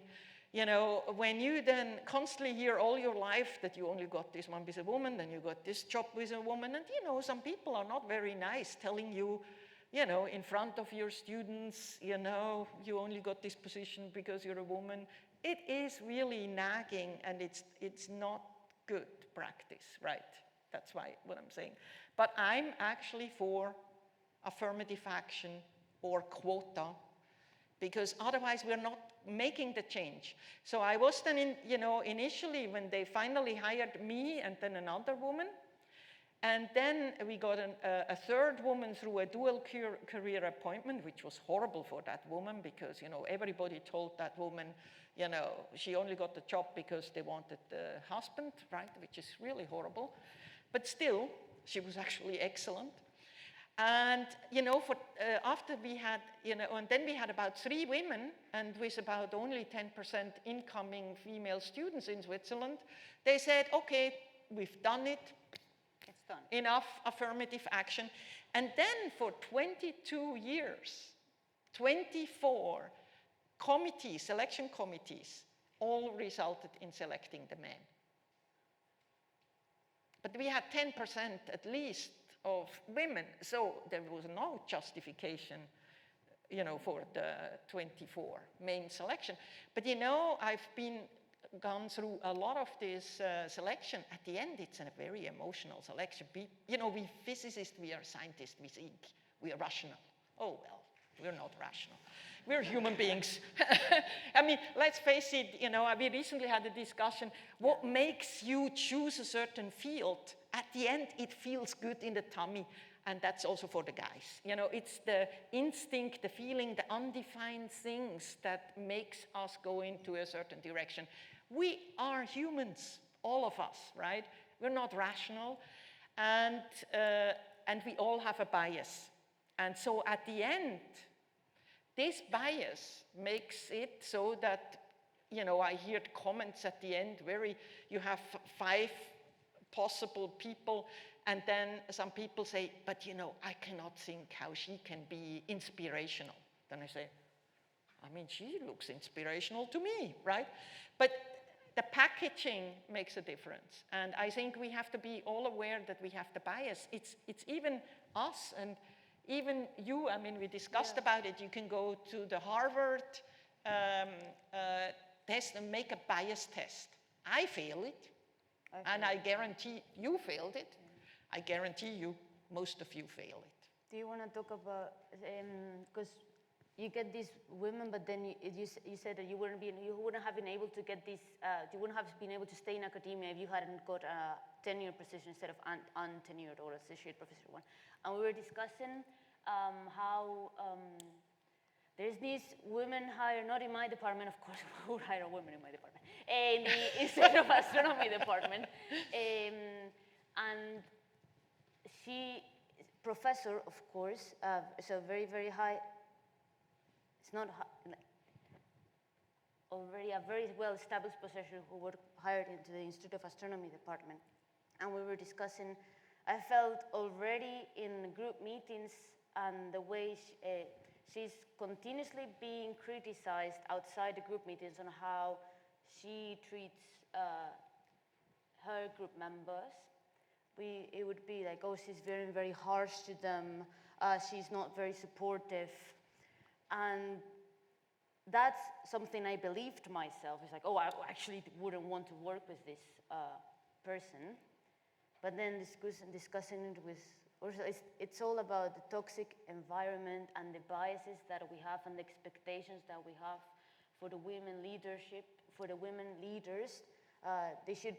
you know, when you then constantly hear all your life that you only got this one with a woman, then you got this job with a woman, and you know, some people are not very nice telling you, you know, in front of your students, you know, you only got this position because you're a woman. It is really nagging, and it's not good practice, right? That's why what I'm saying. But I'm actually for affirmative action or quota, because otherwise we're not making the change. So I was then, you know, initially when they finally hired me and then another woman, and then we got a third woman through a dual career appointment, which was horrible for that woman, because, you know, everybody told that woman, you know, she only got the job because they wanted the husband, right, which is really horrible. But still, she was actually excellent. And, you know, after we had, you know, and then we had about 3 women, and with about only 10% incoming female students in Switzerland, they said, okay, we've done it. It's done. Enough affirmative action. And then for 22 years, 24 committees, selection committees, all resulted in selecting the men. But we had 10% at least of women, so there was no justification, you know, for the 24 main selection. But you know, I've gone through a lot of this selection. At the end, it's a very emotional selection. You know, we physicists, we are scientists, we think we are rational. Oh, well, we're not rational. We're human beings. I mean, let's face it, you know, we recently had a discussion. What makes you choose a certain field? At the end, it feels good in the tummy, and that's also for the guys. You know, it's the instinct, the feeling, the undefined things that makes us go into a certain direction. We are humans, all of us, right? We're not rational, and we all have a bias. And so at the end, this bias makes it so that, you know, I hear comments at the end where you have 5 possible people, and then some people say, but you know, I cannot think how she can be inspirational. Then I say, I mean, she looks inspirational to me, right? But the packaging makes a difference. And I think we have to be all aware that we have the bias. It's even us, and even you. I mean, we discussed about it. You can go to the Harvard test and make a bias test. I fail it, and I guarantee you failed it. I guarantee you, most of you fail it. Do you want to talk about, because you get these women, but then you said that you wouldn't have been able to get this, you wouldn't have been able to stay in academia if you hadn't got a tenured position instead of untenured or associate professor one. And we were discussing how there's this women hire, not in my department, of course, who would hire a woman in my department? In the Institute of Astronomy department. And she, professor, of course, so very, very high, it's not high, already a very well-established professor who were hired into the Institute of Astronomy department. And we were discussing, I felt already in group meetings and the way she's continuously being criticized outside the group meetings on how she treats her group members. It would be like, oh, she's very, very harsh to them. She's not very supportive. And that's something I believed myself. It's like, oh, I actually wouldn't want to work with this person. But then discussing it with Ursula, it's all about the toxic environment and the biases that we have and the expectations that we have for the women leadership, for the women leaders. They should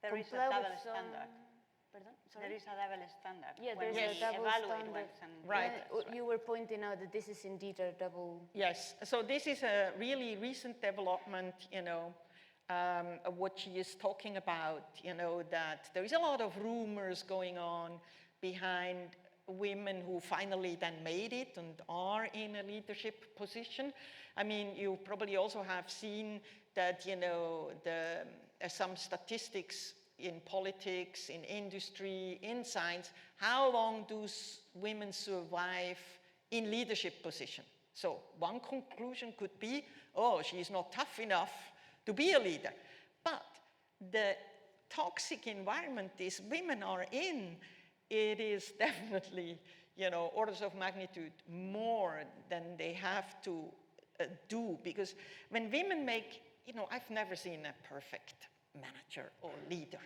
There is a comply double with some... standard. Pardon? Sorry? There is a double standard. Yeah, when there's we a double evaluate standard. ones and Right. You were pointing out that this is indeed a double... Yes, so this is a really recent development, what she is talking about, that there is a lot of rumors going on behind women who finally then made it and are in a leadership position. I mean, you probably also have seen that, some statistics in politics, in industry, in science, how long do women survive in leadership position? So one conclusion could be, oh, she's not tough enough to be a leader. But the toxic environment these women are in, it is definitely, orders of magnitude more than they have to do. Because when women make, I've never seen a perfect manager or leader,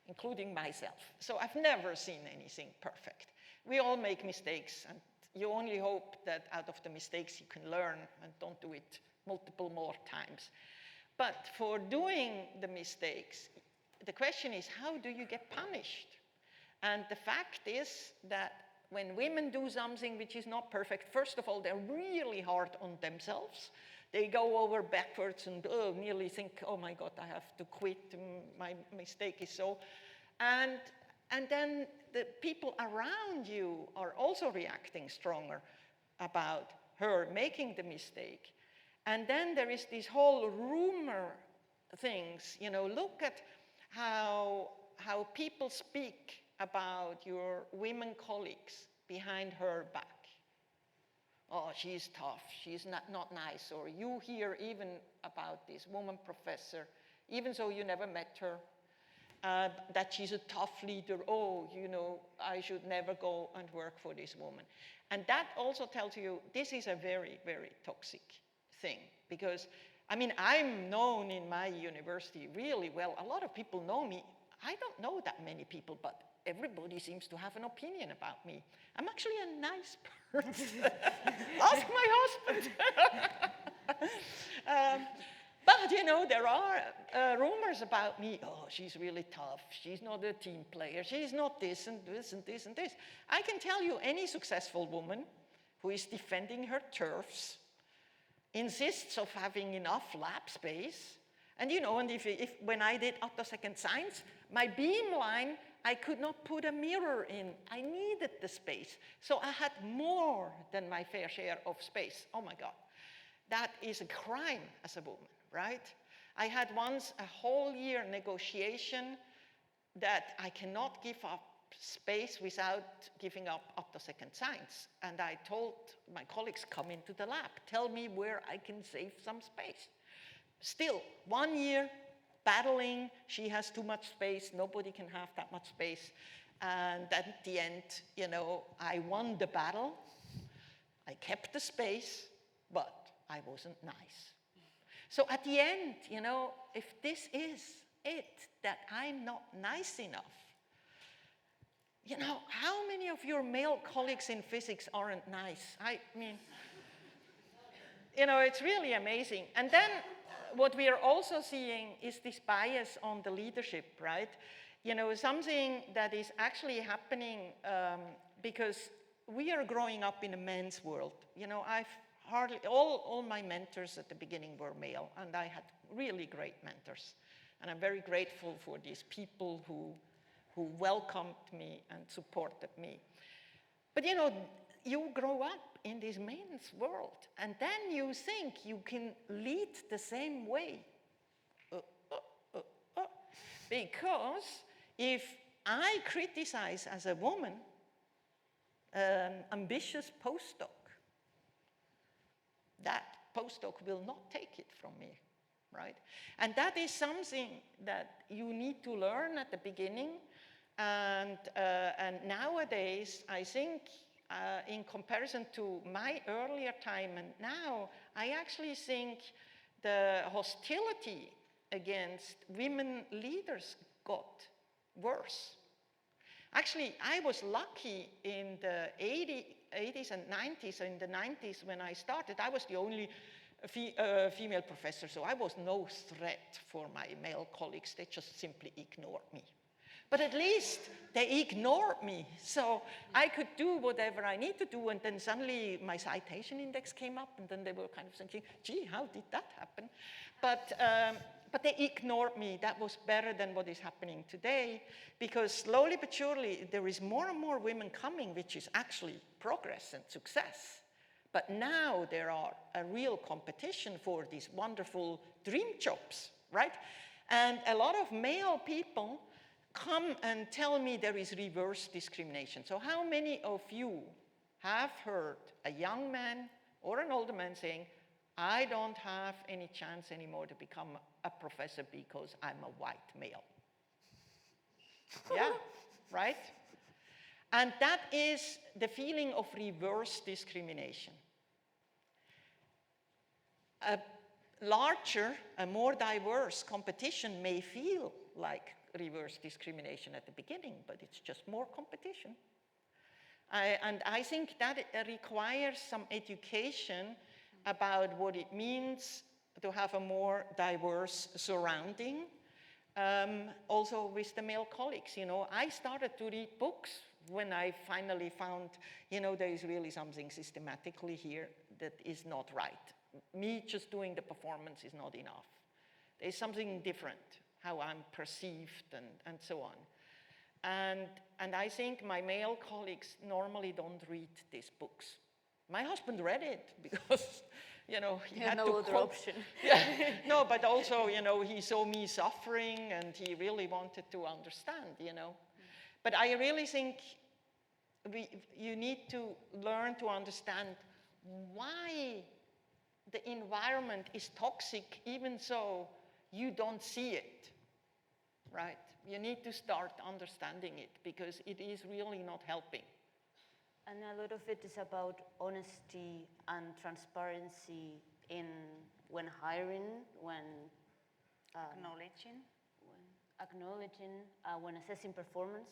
including myself. So I've never seen anything perfect. We all make mistakes, and you only hope that out of the mistakes you can learn and don't do it multiple more times. But for doing the mistakes, the question is, how do you get punished? And the fact is that when women do something which is not perfect, first of all, they're really hard on themselves. They go over backwards and nearly think, oh my God, I have to quit, my mistake is so. And then the people around you are also reacting stronger about her making the mistake. And then there is this whole rumor things, look at how people speak about your women colleagues behind her back. Oh, she's tough, she's not nice, or you hear even about this woman professor, even though you never met her, that she's a tough leader. Oh, I should never go and work for this woman. And that also tells you this is a very, very toxic thing, because, I'm known in my university really well. A lot of people know me. I don't know that many people, but everybody seems to have an opinion about me. I'm actually a nice person. Ask my husband. But, there are rumors about me. Oh, she's really tough. She's not a team player. She's not this and this and this and this. I can tell you any successful woman who is defending her turfs insists of having enough lab space. And, and if when I did XXXIX Science, my beamline, I could not put a mirror in. I needed the space. So I had more than my fair share of space. Oh my God. That is a crime as a woman, right? I had once a whole year negotiation that I cannot give up space without giving up XXXIX Science. And I told my colleagues, come into the lab, tell me where I can save some space. Still, 1 year, battling, she has too much space, nobody can have that much space. And at the end, I won the battle. I kept the space, but I wasn't nice. So at the end, if this is it, that I'm not nice enough, how many of your male colleagues in physics aren't nice? It's really amazing. And then what we are also seeing is this bias on the leadership, right? Something that is actually happening because we are growing up in a men's world. You know, I've hardly, all my mentors at the beginning were male, and I had really great mentors. And I'm very grateful for these people who welcomed me and supported me. But you know, you grow up in this men's world, and then you think you can lead the same way. Because if I criticize as a woman an ambitious postdoc, that postdoc will not take it from me, right? And that is something that you need to learn at the beginning. And nowadays, I think, in comparison to my earlier time and now, I actually think the hostility against women leaders got worse. Actually, I was lucky in the 80s and 90s. In the 90s, when I started, I was the only female professor, so I was no threat for my male colleagues. They just simply ignored me. But at least they ignored me, so I could do whatever I need to do, and then suddenly my citation index came up, and then they were kind of thinking, gee, how did that happen? But they ignored me. That was better than what is happening today, because slowly but surely there is more and more women coming, which is actually progress and success. But now there are a real competition for these wonderful dream jobs, right? And a lot of male people come and tell me there is reverse discrimination. So how many of you have heard a young man or an older man saying, I don't have any chance anymore to become a professor because I'm a white male? Yeah, right? And that is the feeling of reverse discrimination. A larger, a more diverse competition may feel like reverse discrimination at the beginning, but it's just more competition. And I think that requires some education about what it means to have a more diverse surrounding, also with the male colleagues. You know, I started to read books when I finally found, you know, there is really something systematically here that is not right. Me just doing the performance is not enough. There's something different, how I'm perceived and so on. And I think my male colleagues normally don't read these books. My husband read it because, you know, he had no to other option. Yeah, no, but also, you know, he saw me suffering and he really wanted to understand, you know. But I really think you need to learn to understand why the environment is toxic, even so you don't see it, right? You need to start understanding it because it is really not helping. And a lot of it is about honesty and transparency when hiring, when when assessing performance,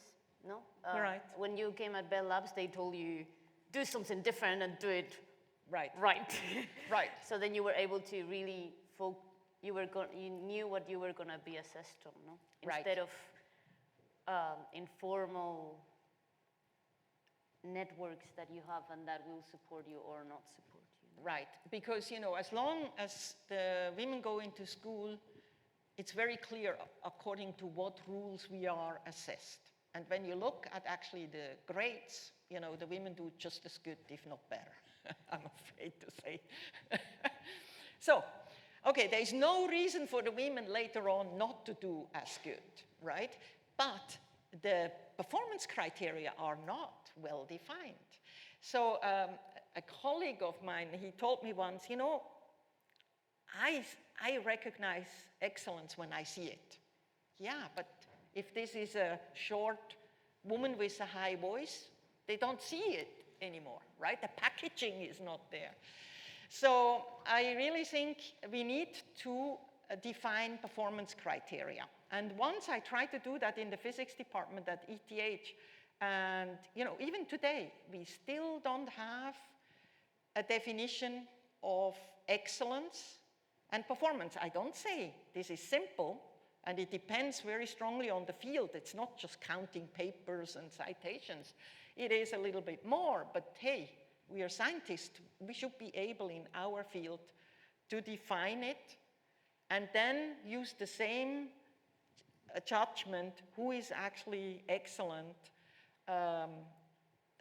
no? Right. When you came at Bell Labs, they told you, do something different and do it right. Right. So then you were able to really you knew what you were going to be assessed on, no? Instead of informal networks that you have and that will support you or not support you. Right, because, you know, as long as the women go into school, it's very clear according to what rules we are assessed. And when you look at actually the grades, you know, the women do just as good, if not better, I'm afraid to say. So, okay, there is no reason for the women later on not to do as good, right? But the performance criteria are not well defined. So a colleague of mine, he told me once, you know, I recognize excellence when I see it. Yeah, but if this is a short woman with a high voice, they don't see it anymore, right? The packaging is not there. So I really think we need to define performance criteria. And once I tried to do that in the physics department at ETH, and you know, even today, we still don't have a definition of excellence and performance. I don't say this is simple, and it depends very strongly on the field. It's not just counting papers and citations. it is a little bit more, but hey, we are scientists. We should be able in our field to define it and then use the same judgment who is actually excellent,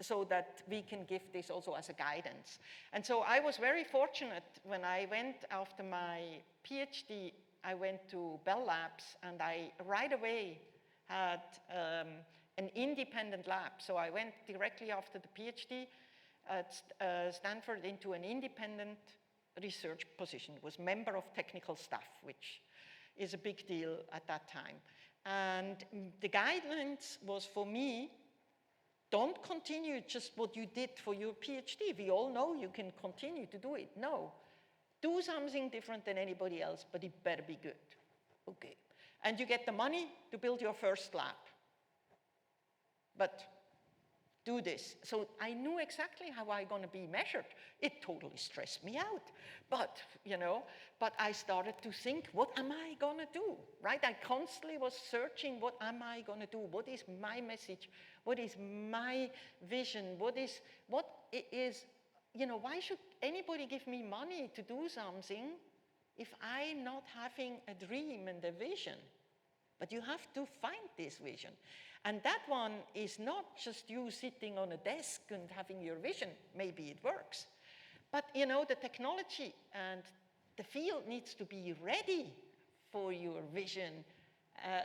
so that we can give this also as a guidance. And so I was very fortunate when I went after my PhD, I went to Bell Labs and I right away had an independent lab. So I went directly after the PhD at Stanford into an independent research position, was member of technical staff, which is a big deal at that time. And the guidelines was for me, don't continue just what you did for your PhD. We all know you can continue to do it. No, do something different than anybody else, but it better be good. Okay. And you get the money to build your first lab. But do this. So I knew exactly how I'm going to be measured. It totally stressed me out. But, you know, but I started to think, what am I going to do, right? I constantly was searching, what am I going to do? What is my message? What is my vision? What is, you know, why should anybody give me money to do something if I'm not having a dream and a vision? But you have to find this vision. And that one is not just you sitting on a desk and having your vision. Maybe it works. But, you know, the technology and the field needs to be ready for your vision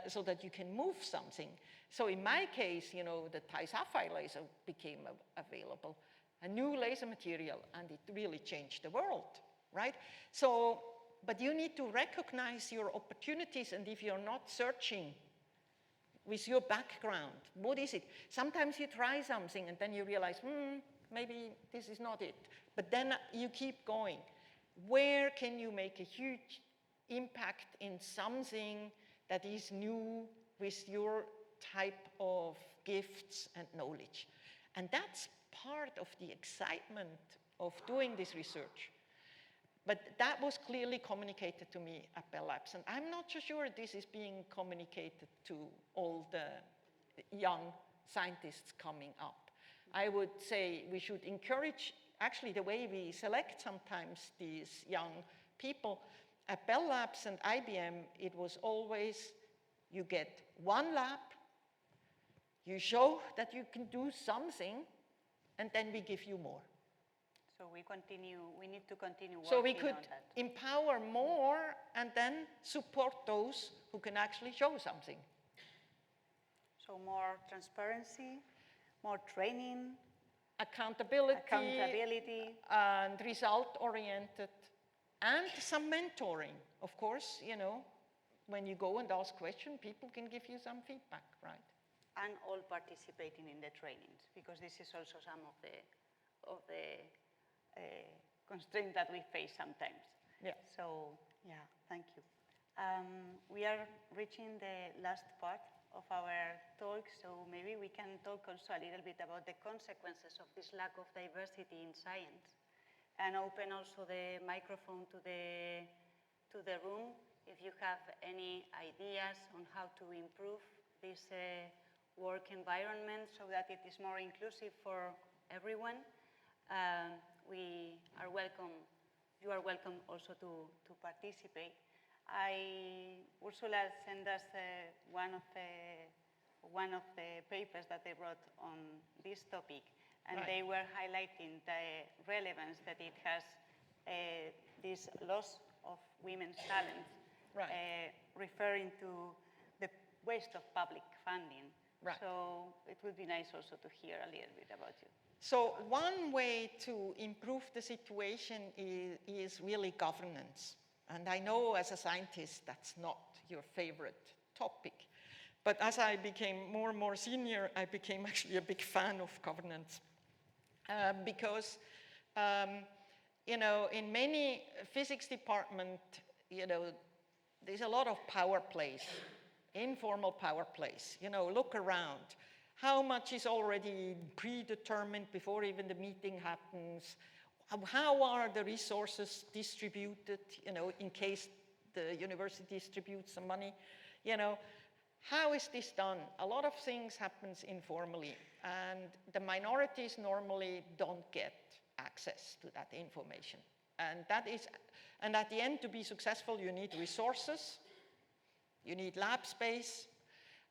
so that you can move something. So in my case, you know, the Ti-Sapphire laser became available, a new laser material, and it really changed the world, right? So, but you need to recognize your opportunities, and if you're not searching with your background, what is it? Sometimes you try something and then you realize, maybe this is not it. But then you keep going. Where can you make a huge impact in something that is new with your type of gifts and knowledge? And that's part of the excitement of doing this research. But that was clearly communicated to me at Bell Labs. And I'm not so sure this is being communicated to all the young scientists coming up. I would say we should encourage, actually the way we select sometimes these young people, at Bell Labs and IBM, it was always, you get one lab, you show that you can do something, and then we give you more. So we need to continue working so we could on that. empower more and then support those who can actually show something. So more transparency, more training, Accountability and result-oriented, and some mentoring. Of course, you know, when you go and ask questions, people can give you some feedback, right? And all participating in the trainings, because this is also some of the constraints that we face sometimes. Yeah. So, yeah, thank you. We are reaching the last part of our talk, so maybe we can talk also a little bit about the consequences of this lack of diversity in science, and open also the microphone to the room if you have any ideas on how to improve this work environment so that it is more inclusive for everyone. You are welcome also to participate. Ursula sent us one of the papers that they wrote on this topic, and right. They were highlighting the relevance that it has, this loss of women's talents, right. Referring to the waste of public funding. Right. So it would be nice also to hear a little bit about you. So one way to improve the situation is really governance. And I know as a scientist that's not your favorite topic. But as I became more and more senior, I became actually a big fan of governance. Because, you know, in many physics department, you know, there's a lot of power plays, informal power plays. You know, look around. How much is already predetermined before even the meeting happens? How are the resources distributed, you know, in case the university distributes some money? You know, How is this done? A lot of things happens informally, and the minorities normally don't get access to that information. And at the end, to be successful, you need resources, you need lab space.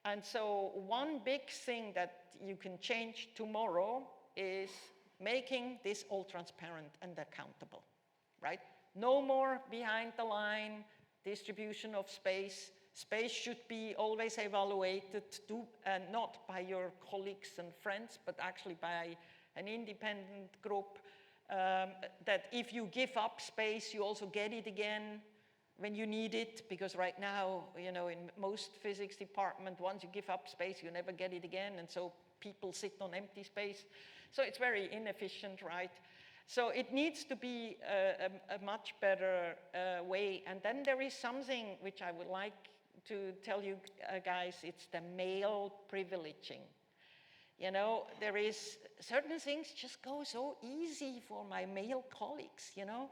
And so one big thing that you can change tomorrow is making this all transparent and accountable, right? No more behind the line distribution of space. Space should be always evaluated, not by your colleagues and friends, but actually by an independent group. That if you give up space, you also get it again when you need it, because right now, you know, in most physics department, once you give up space, you never get it again, and so people sit on empty space. So it's very inefficient, right? So it needs to be a much better way. And then there is something which I would like to tell you guys, it's the male privileging. You know, there is certain things just go so easy for my male colleagues, you know.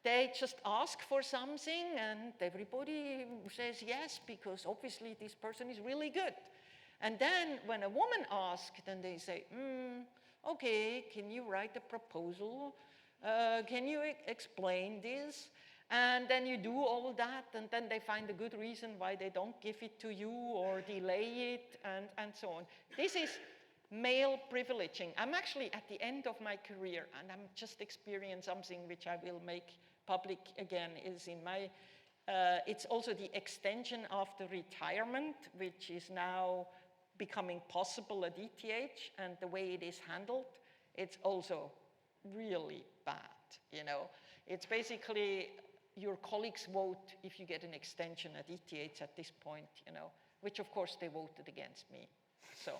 They just ask for something and everybody says yes, because obviously this person is really good. And then when a woman asks, then they say, okay, can you write a proposal? Can you explain this? And then you do all that, and then they find a good reason why they don't give it to you or delay it, and so on. This is male privileging. I'm actually at the end of my career, and I'm just experiencing something which I will make public again, is in my, it's also the extension after retirement, which is now becoming possible at ETH, and the way it is handled, it's also really bad, you know. It's basically your colleagues vote if you get an extension at ETH at this point, you know, which of course they voted against me. So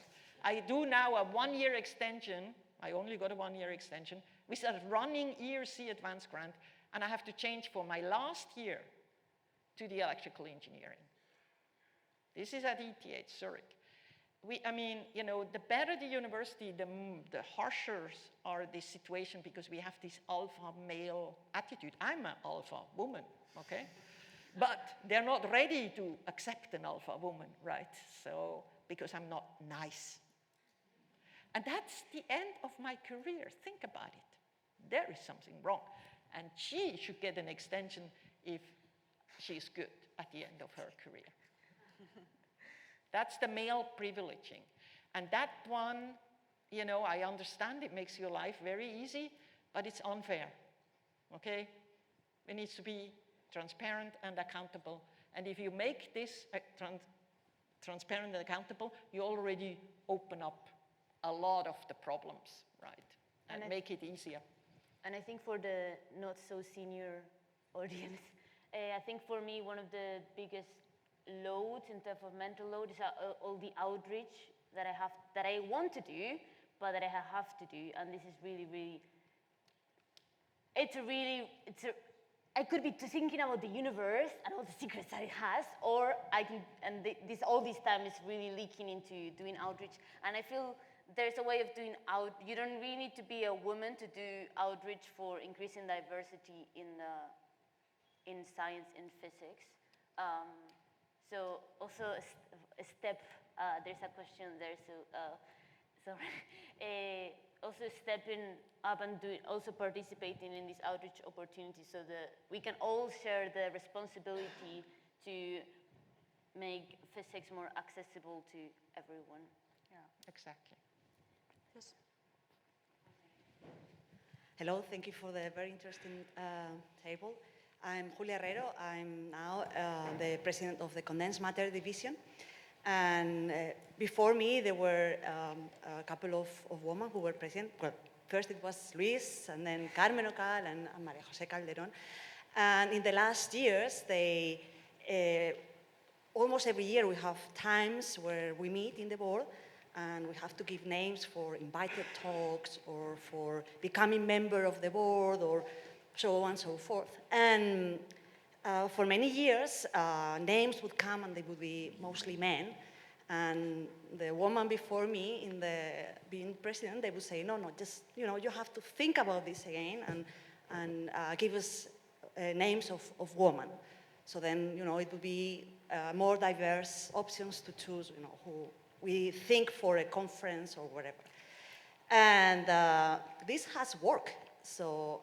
I do now a 1-year extension. I only got a 1-year extension with a running ERC advanced grant, and I have to change for my last year to the electrical engineering. This is at ETH Zurich. I mean, you know, the better the university, the harsher are the situation, because we have this alpha male attitude. I'm an alpha woman, okay? But they're not ready to accept an alpha woman, right? So, because I'm not nice. And that's the end of my career. Think about it. There is something wrong. And she should get an extension if she's good at the end of her career. That's the male privileging. And that one, you know, I understand it makes your life very easy, but it's unfair, okay? It needs to be transparent and accountable. And if you make this transparent and accountable, you already open up a lot of the problems, right? And make it easier. And I think for the not so senior audience, I think for me, one of the biggest loads in terms of mental load is all the outreach that I have, that I want to do, but that I have to do. And this is really, really, I could be thinking about the universe and all the secrets that it has, or I can, and all this time is really leaking into doing outreach. And I feel there's a way of doing you don't really need to be a woman to do outreach for increasing diversity in science and physics. So also a step, there's a question there, so also stepping up and also participating in these outreach opportunities so that we can all share the responsibility to make physics more accessible to everyone. Yeah, exactly. Yes. Hello, thank you for the very interesting table. I'm Julia Herrero. I'm now the president of the Condensed Matter Division. And before me, there were a couple of women who were present. Well, first it was Luis, and then Carmen Ocal and Maria Jose Calderón. And in the last years, almost every year we have times where we meet in the board, and we have to give names for invited talks or for becoming member of the board or so on and so forth. And for many years, names would come and they would be mostly men. And the woman before me, being president, they would say, no, just, you know, you have to think about this again and give us names of women. So then, you know, it would be more diverse options to choose, who we think for a conference or whatever. And this has worked. So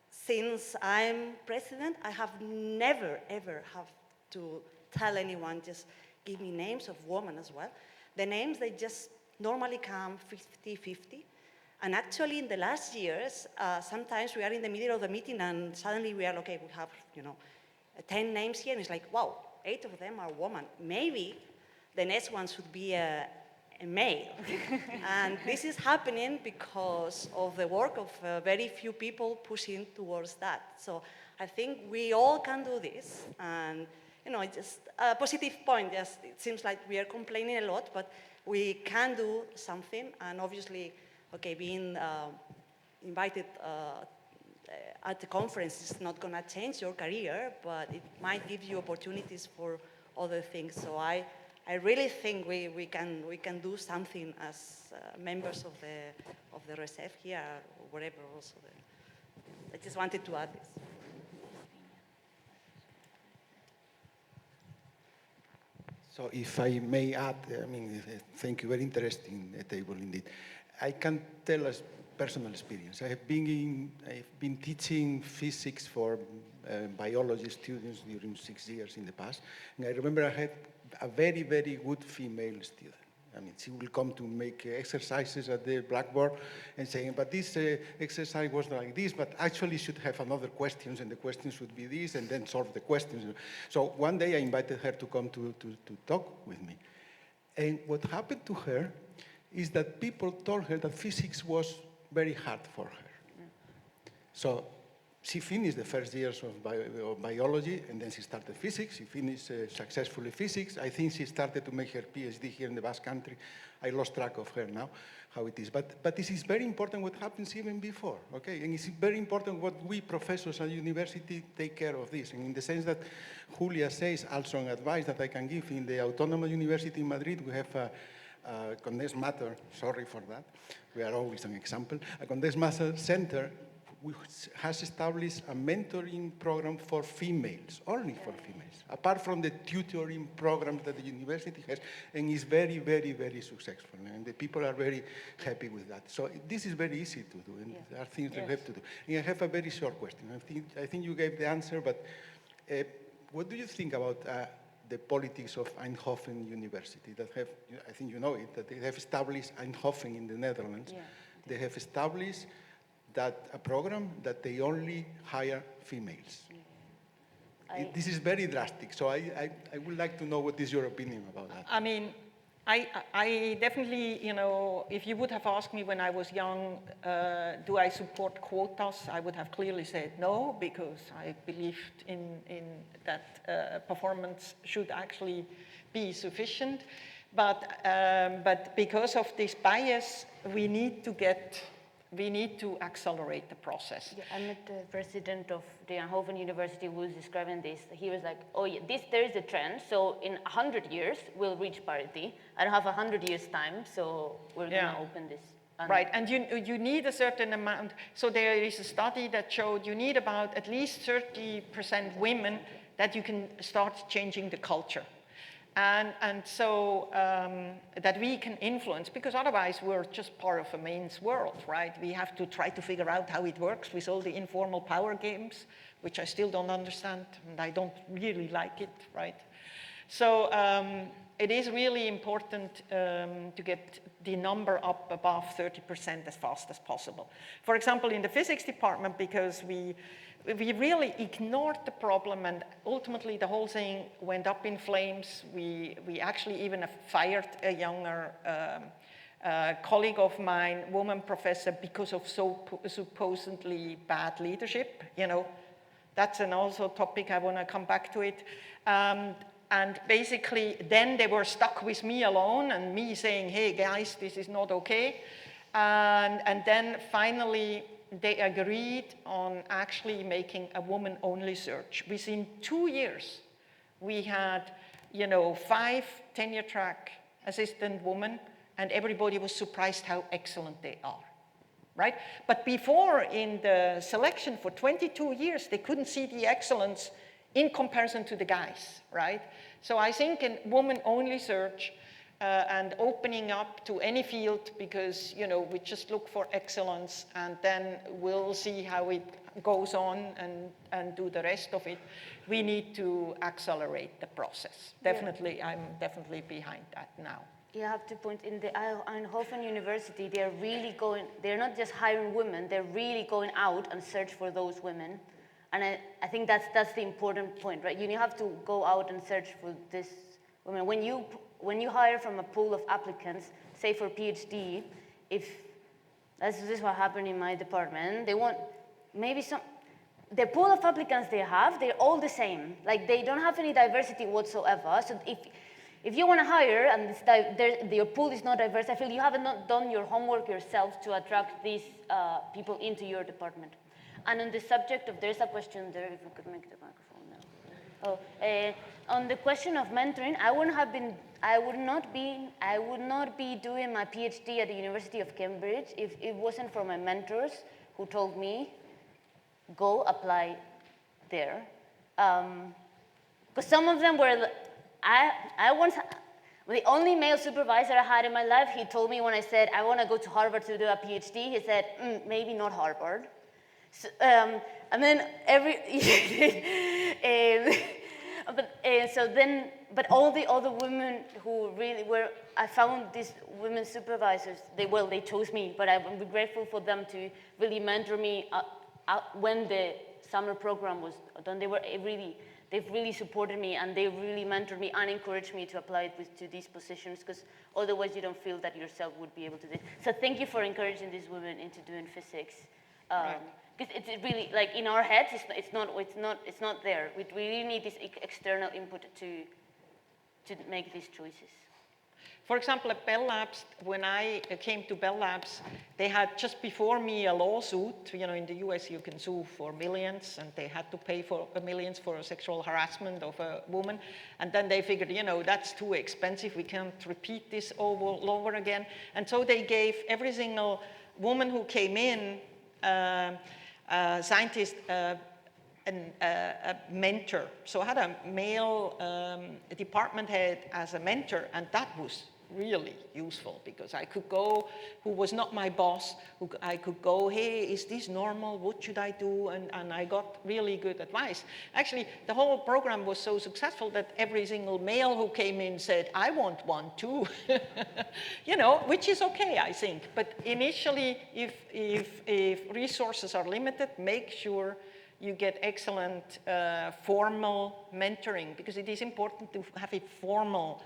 since I'm president, I have never, ever have to tell anyone, just give me names of women as well. The names, they just normally come 50-50. And actually, in the last years, sometimes we are in the middle of the meeting and suddenly we are, okay, we have, 10 names here, and it's like, wow, 8 of them are women. Maybe the next one should be a male. And this is happening because of the work of very few people pushing towards that. So I think we all can do this. And, just a positive point, just it seems like we are complaining a lot, but we can do something. And obviously, okay, being invited at the conference is not going to change your career, but it might give you opportunities for other things. So I really think we can do something as members of the RSEF here or whatever. Also, I just wanted to add this. So if I may add, thank you, very interesting table indeed. I can tell as personal experience. I've been teaching physics for biology students during 6 years in the past. And I remember I had a very, very good female student. She will come to make exercises at the blackboard and saying, but this exercise was like this, but actually should have another questions, and the questions should be this, and then solve the questions. So one day I invited her to come to talk with me. And what happened to her is that people told her that physics was very hard for her. So she finished the first years of biology, and then she started physics. She finished successfully physics. I think she started to make her PhD here in the Basque Country. I lost track of her now, how it is. But this is very important what happens even before, okay? And it's very important what we professors at university take care of this. And in the sense that Julia says, also an advice that I can give, in the Autonomous University in Madrid, we have a condensed matter, sorry for that, we are always an example, a condensed matter center which has established a mentoring program for females, only for females, apart from the tutoring programs that the university has, and is very, very, very successful, and the people are very happy with that. So this is very easy to do, and there are things that you have to do. And I have a very short question. I think you gave the answer, but what do you think about the politics of Eindhoven University that have, I think you know it, that they have established Eindhoven in the Netherlands. Yeah. They have established that a program that they only hire females. This is very drastic, so I would like to know what is your opinion about that. I mean, I definitely, if you would have asked me when I was young, do I support quotas, I would have clearly said no, because I believed in that performance should actually be sufficient. But because of this bias, we need to accelerate the process. Yeah, I met the president of the Eindhoven University who was describing this. He was like, oh yeah, there is a trend, so in 100 years we'll reach parity. I don't have 100 years time, so we're going to open this. Right, and you need a certain amount. So there is a study that showed you need about at least 30% women that you can start changing the culture. And so that we can influence, because otherwise we're just part of a men's world, right? We have to try to figure out how it works with all the informal power games, which I still don't understand, and I don't really like it, right? So it is really important to get the number up above 30% as fast as possible. For example, in the physics department, because we really ignored the problem, and ultimately the whole thing went up in flames. We actually even fired a younger colleague of mine, woman professor, because of supposedly bad leadership. That's an also topic, I want to come back to it. And basically, then they were stuck with me alone, and me saying, hey guys, this is not okay. And then finally, they agreed on actually making a woman-only search. Within 2 years, we had, 5 tenure-track assistant women, and everybody was surprised how excellent they are, right? But before, in the selection for 22 years, they couldn't see the excellence in comparison to the guys, right? So I think a woman-only search and opening up to any field, because we just look for excellence and then we'll see how it goes on and do the rest of it. We need to accelerate the process. Definitely, I'm definitely behind that now. You have to point in the Eindhoven University, they're not just hiring women, they're really going out and search for those women. And I think that's the important point, right? You have to go out and search for this women. When you hire from a pool of applicants, say for PhD, this is what happened in my department, they want maybe the pool of applicants they're all the same. Like they don't have any diversity whatsoever. So if you want to hire and your pool is not diverse, I feel you haven't done your homework yourself to attract these people into your department. And on the subject of, there's a question there, if we could make the microphone now. On the question of mentoring, I would not be doing my PhD at the University of Cambridge if it wasn't for my mentors who told me, go apply there. Because some of them were, the only male supervisor I had in my life, he told me when I said, I want to go to Harvard to do a PhD, he said, maybe not Harvard. So, and then but all the other women who really were, I found these women supervisors, they chose me, but I'm grateful for them to really mentor me when the summer program was done. They've really supported me and they really mentored me and encouraged me to apply to these positions, because otherwise you don't feel that yourself would be able to do it. So thank you for encouraging these women into doing physics. Right. Because it's really, like in our heads, it's not there. We really need this external input to make these choices. For example, at Bell Labs, when I came to Bell Labs, they had just before me a lawsuit. In the US you can sue for millions, and they had to pay for millions for sexual harassment of a woman. And then they figured, that's too expensive. We can't repeat this all over again. And so they gave every single woman who came in, scientist, a mentor. So I had a male department head as a mentor, and that was really useful, because I could go, who was not my boss, I could go, hey, is this normal? What should I do? And I got really good advice. Actually, the whole program was so successful that every single male who came in said, I want one too. Which is okay, I think. But initially, if resources are limited, make sure you get excellent formal mentoring, because it is important to have it formal,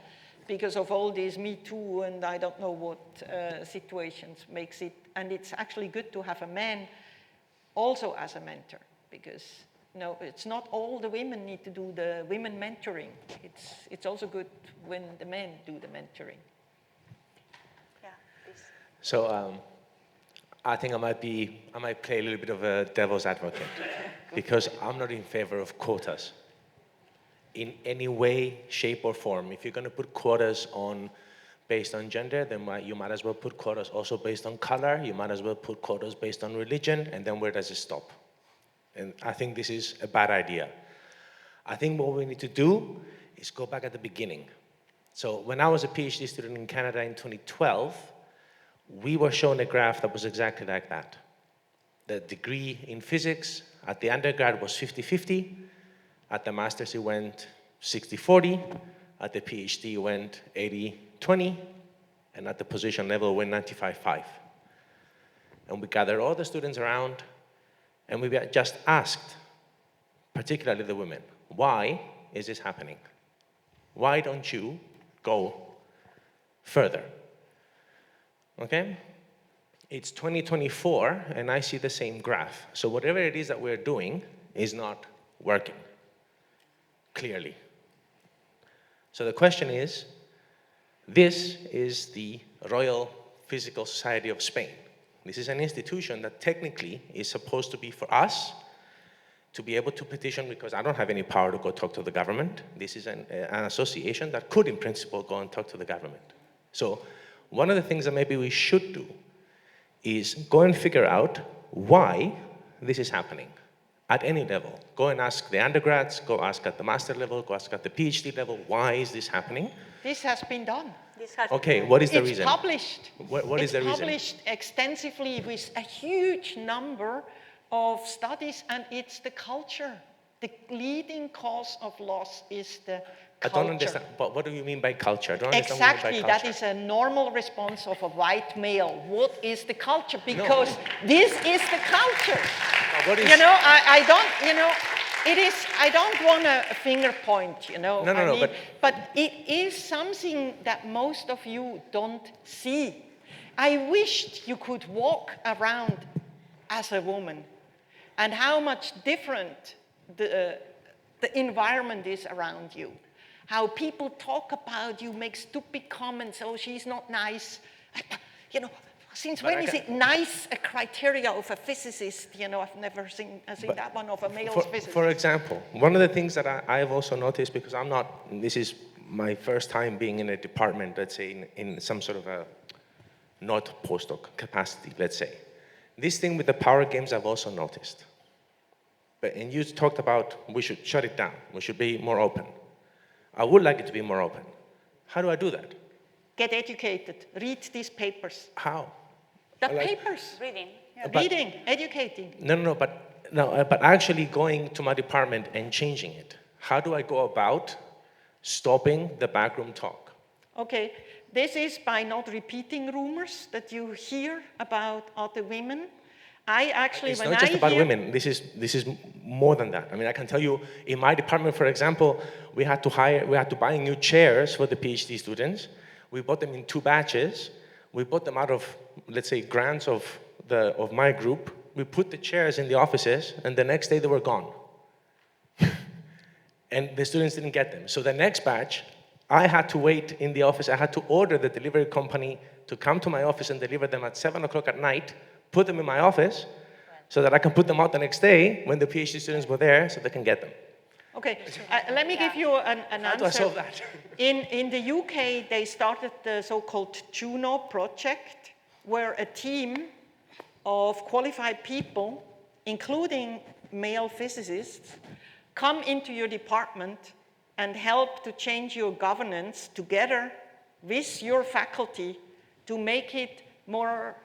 because of all these Me Too and I don't know what situations makes it. And it's actually good to have a man also as a mentor, because it's not all the women need to do the women mentoring. It's also good when the men do the mentoring. Yeah, please. So I think I might play a little bit of a devil's advocate, because I'm not in favor of quotas in any way, shape, or form. If you're going to put quotas based on gender, then you might as well put quotas also based on color. You might as well put quotas based on religion, and then where does it stop? And I think this is a bad idea. I think what we need to do is go back at the beginning. So when I was a PhD student in Canada in 2012, we were shown a graph that was exactly like that. The degree in physics at the undergrad was 50-50. At the master's, it went 60-40. At the PhD, it went 80-20. And at the position level, it went 95-5. And we gathered all the students around, and we just asked, particularly the women, why is this happening? Why don't you go further? Okay? It's 2024, and I see the same graph. So whatever it is that we're doing is not working, clearly. So the question is, this is the Royal Physical Society of Spain. This is an institution that technically is supposed to be for us to be able to petition, because I don't have any power to go talk to the government. This is an association that could, in principle, go and talk to the government. So one of the things that maybe we should do is go and figure out why this is happening. at any level. Go and ask the undergrads, go ask at the master level, go ask at the PhD level, why is this happening? This has been done. Okay, what is the reason? It's published. What is the reason? It's published extensively with a huge number of studies, and it's the culture. The leading cause of loss is the culture. I don't understand, but what do you mean by culture? I don't understand Exactly, what you mean by culture. that is a normal response of a white male. What is the culture? Because this is the culture. What is... You know, I don't, you know, it is, I don't want a finger point, you know. No, but it is something that most of you don't see. I wished you could walk around as a woman and how much different the environment is around you. How people talk about you, make stupid comments, oh, she's not nice. You know, since when is it nice a criteria of a physicist? You know, I've never seen that one of a male physicist. For example, one of the things that I've also noticed, because I'm not, this is my first time being in a department, let's say, in some sort of a not postdoc capacity, let's say. This thing with the power games I've also noticed. And you talked about we should shut it down, we should be more open. I would like it to be more open. How do I do that? Get educated, read these papers. How? The papers. Reading. Yeah. Reading, educating. But actually going to my department and changing it. How do I go about stopping the backroom talk? Okay, this is by not repeating rumors that you hear about other women. It's not just about women. This is more than that. I mean, I can tell you, in my department, for example, we had to buy new chairs for the PhD students. We bought them in 2 batches. We bought them out of, let's say, grants of my group. We put the chairs in the offices, and the next day they were gone. And the students didn't get them. So the next batch, I had to wait in the office. I had to order the delivery company to come to my office and deliver them at 7 o'clock at night, put them in my office, so that I can put them out the next day when the PhD students were there, so they can get them. Okay, let me give you an answer. How do I solve that? In the UK, they started the so-called Juno project, where a team of qualified people, including male physicists, come into your department and help to change your governance together with your faculty to make it more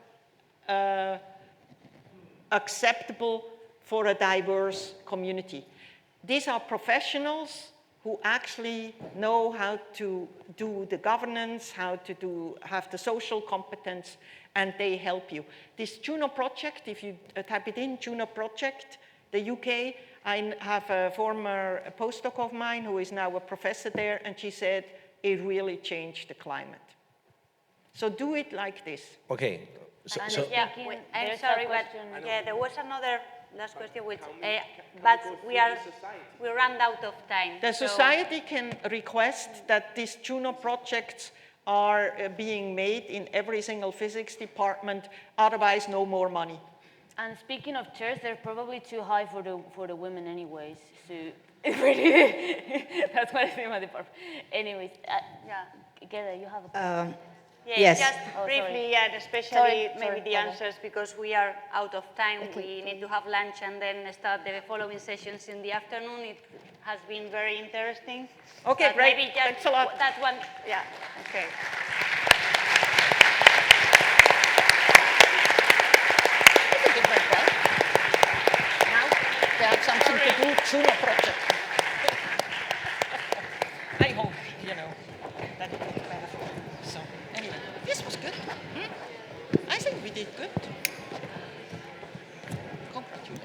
acceptable for a diverse community. These are professionals who actually know how to do the governance, how to have the social competence, and they help you. This Juno project, if you type it in, Juno project, the UK, I have a former postdoc of mine who is now a professor there, and she said it really changed the climate. So do it like this. Okay. I'm sorry, but there was another last question, which, but we ran out of time. The society can request that these Juno projects are being made in every single physics department, otherwise no more money. And speaking of chairs, they're probably too high for the women anyways, so that's what I think about the department. Anyways, Gerda, you have a yes, just briefly, and especially maybe the answers, because we are out of time. We need to have lunch and then start the following sessions in the afternoon. It has been very interesting. Okay, but great. Maybe just thanks a lot. That one, yeah, okay. Now they have something to do, Juno project. I hope, that it will be better. So anyway, this was good. I think we did good.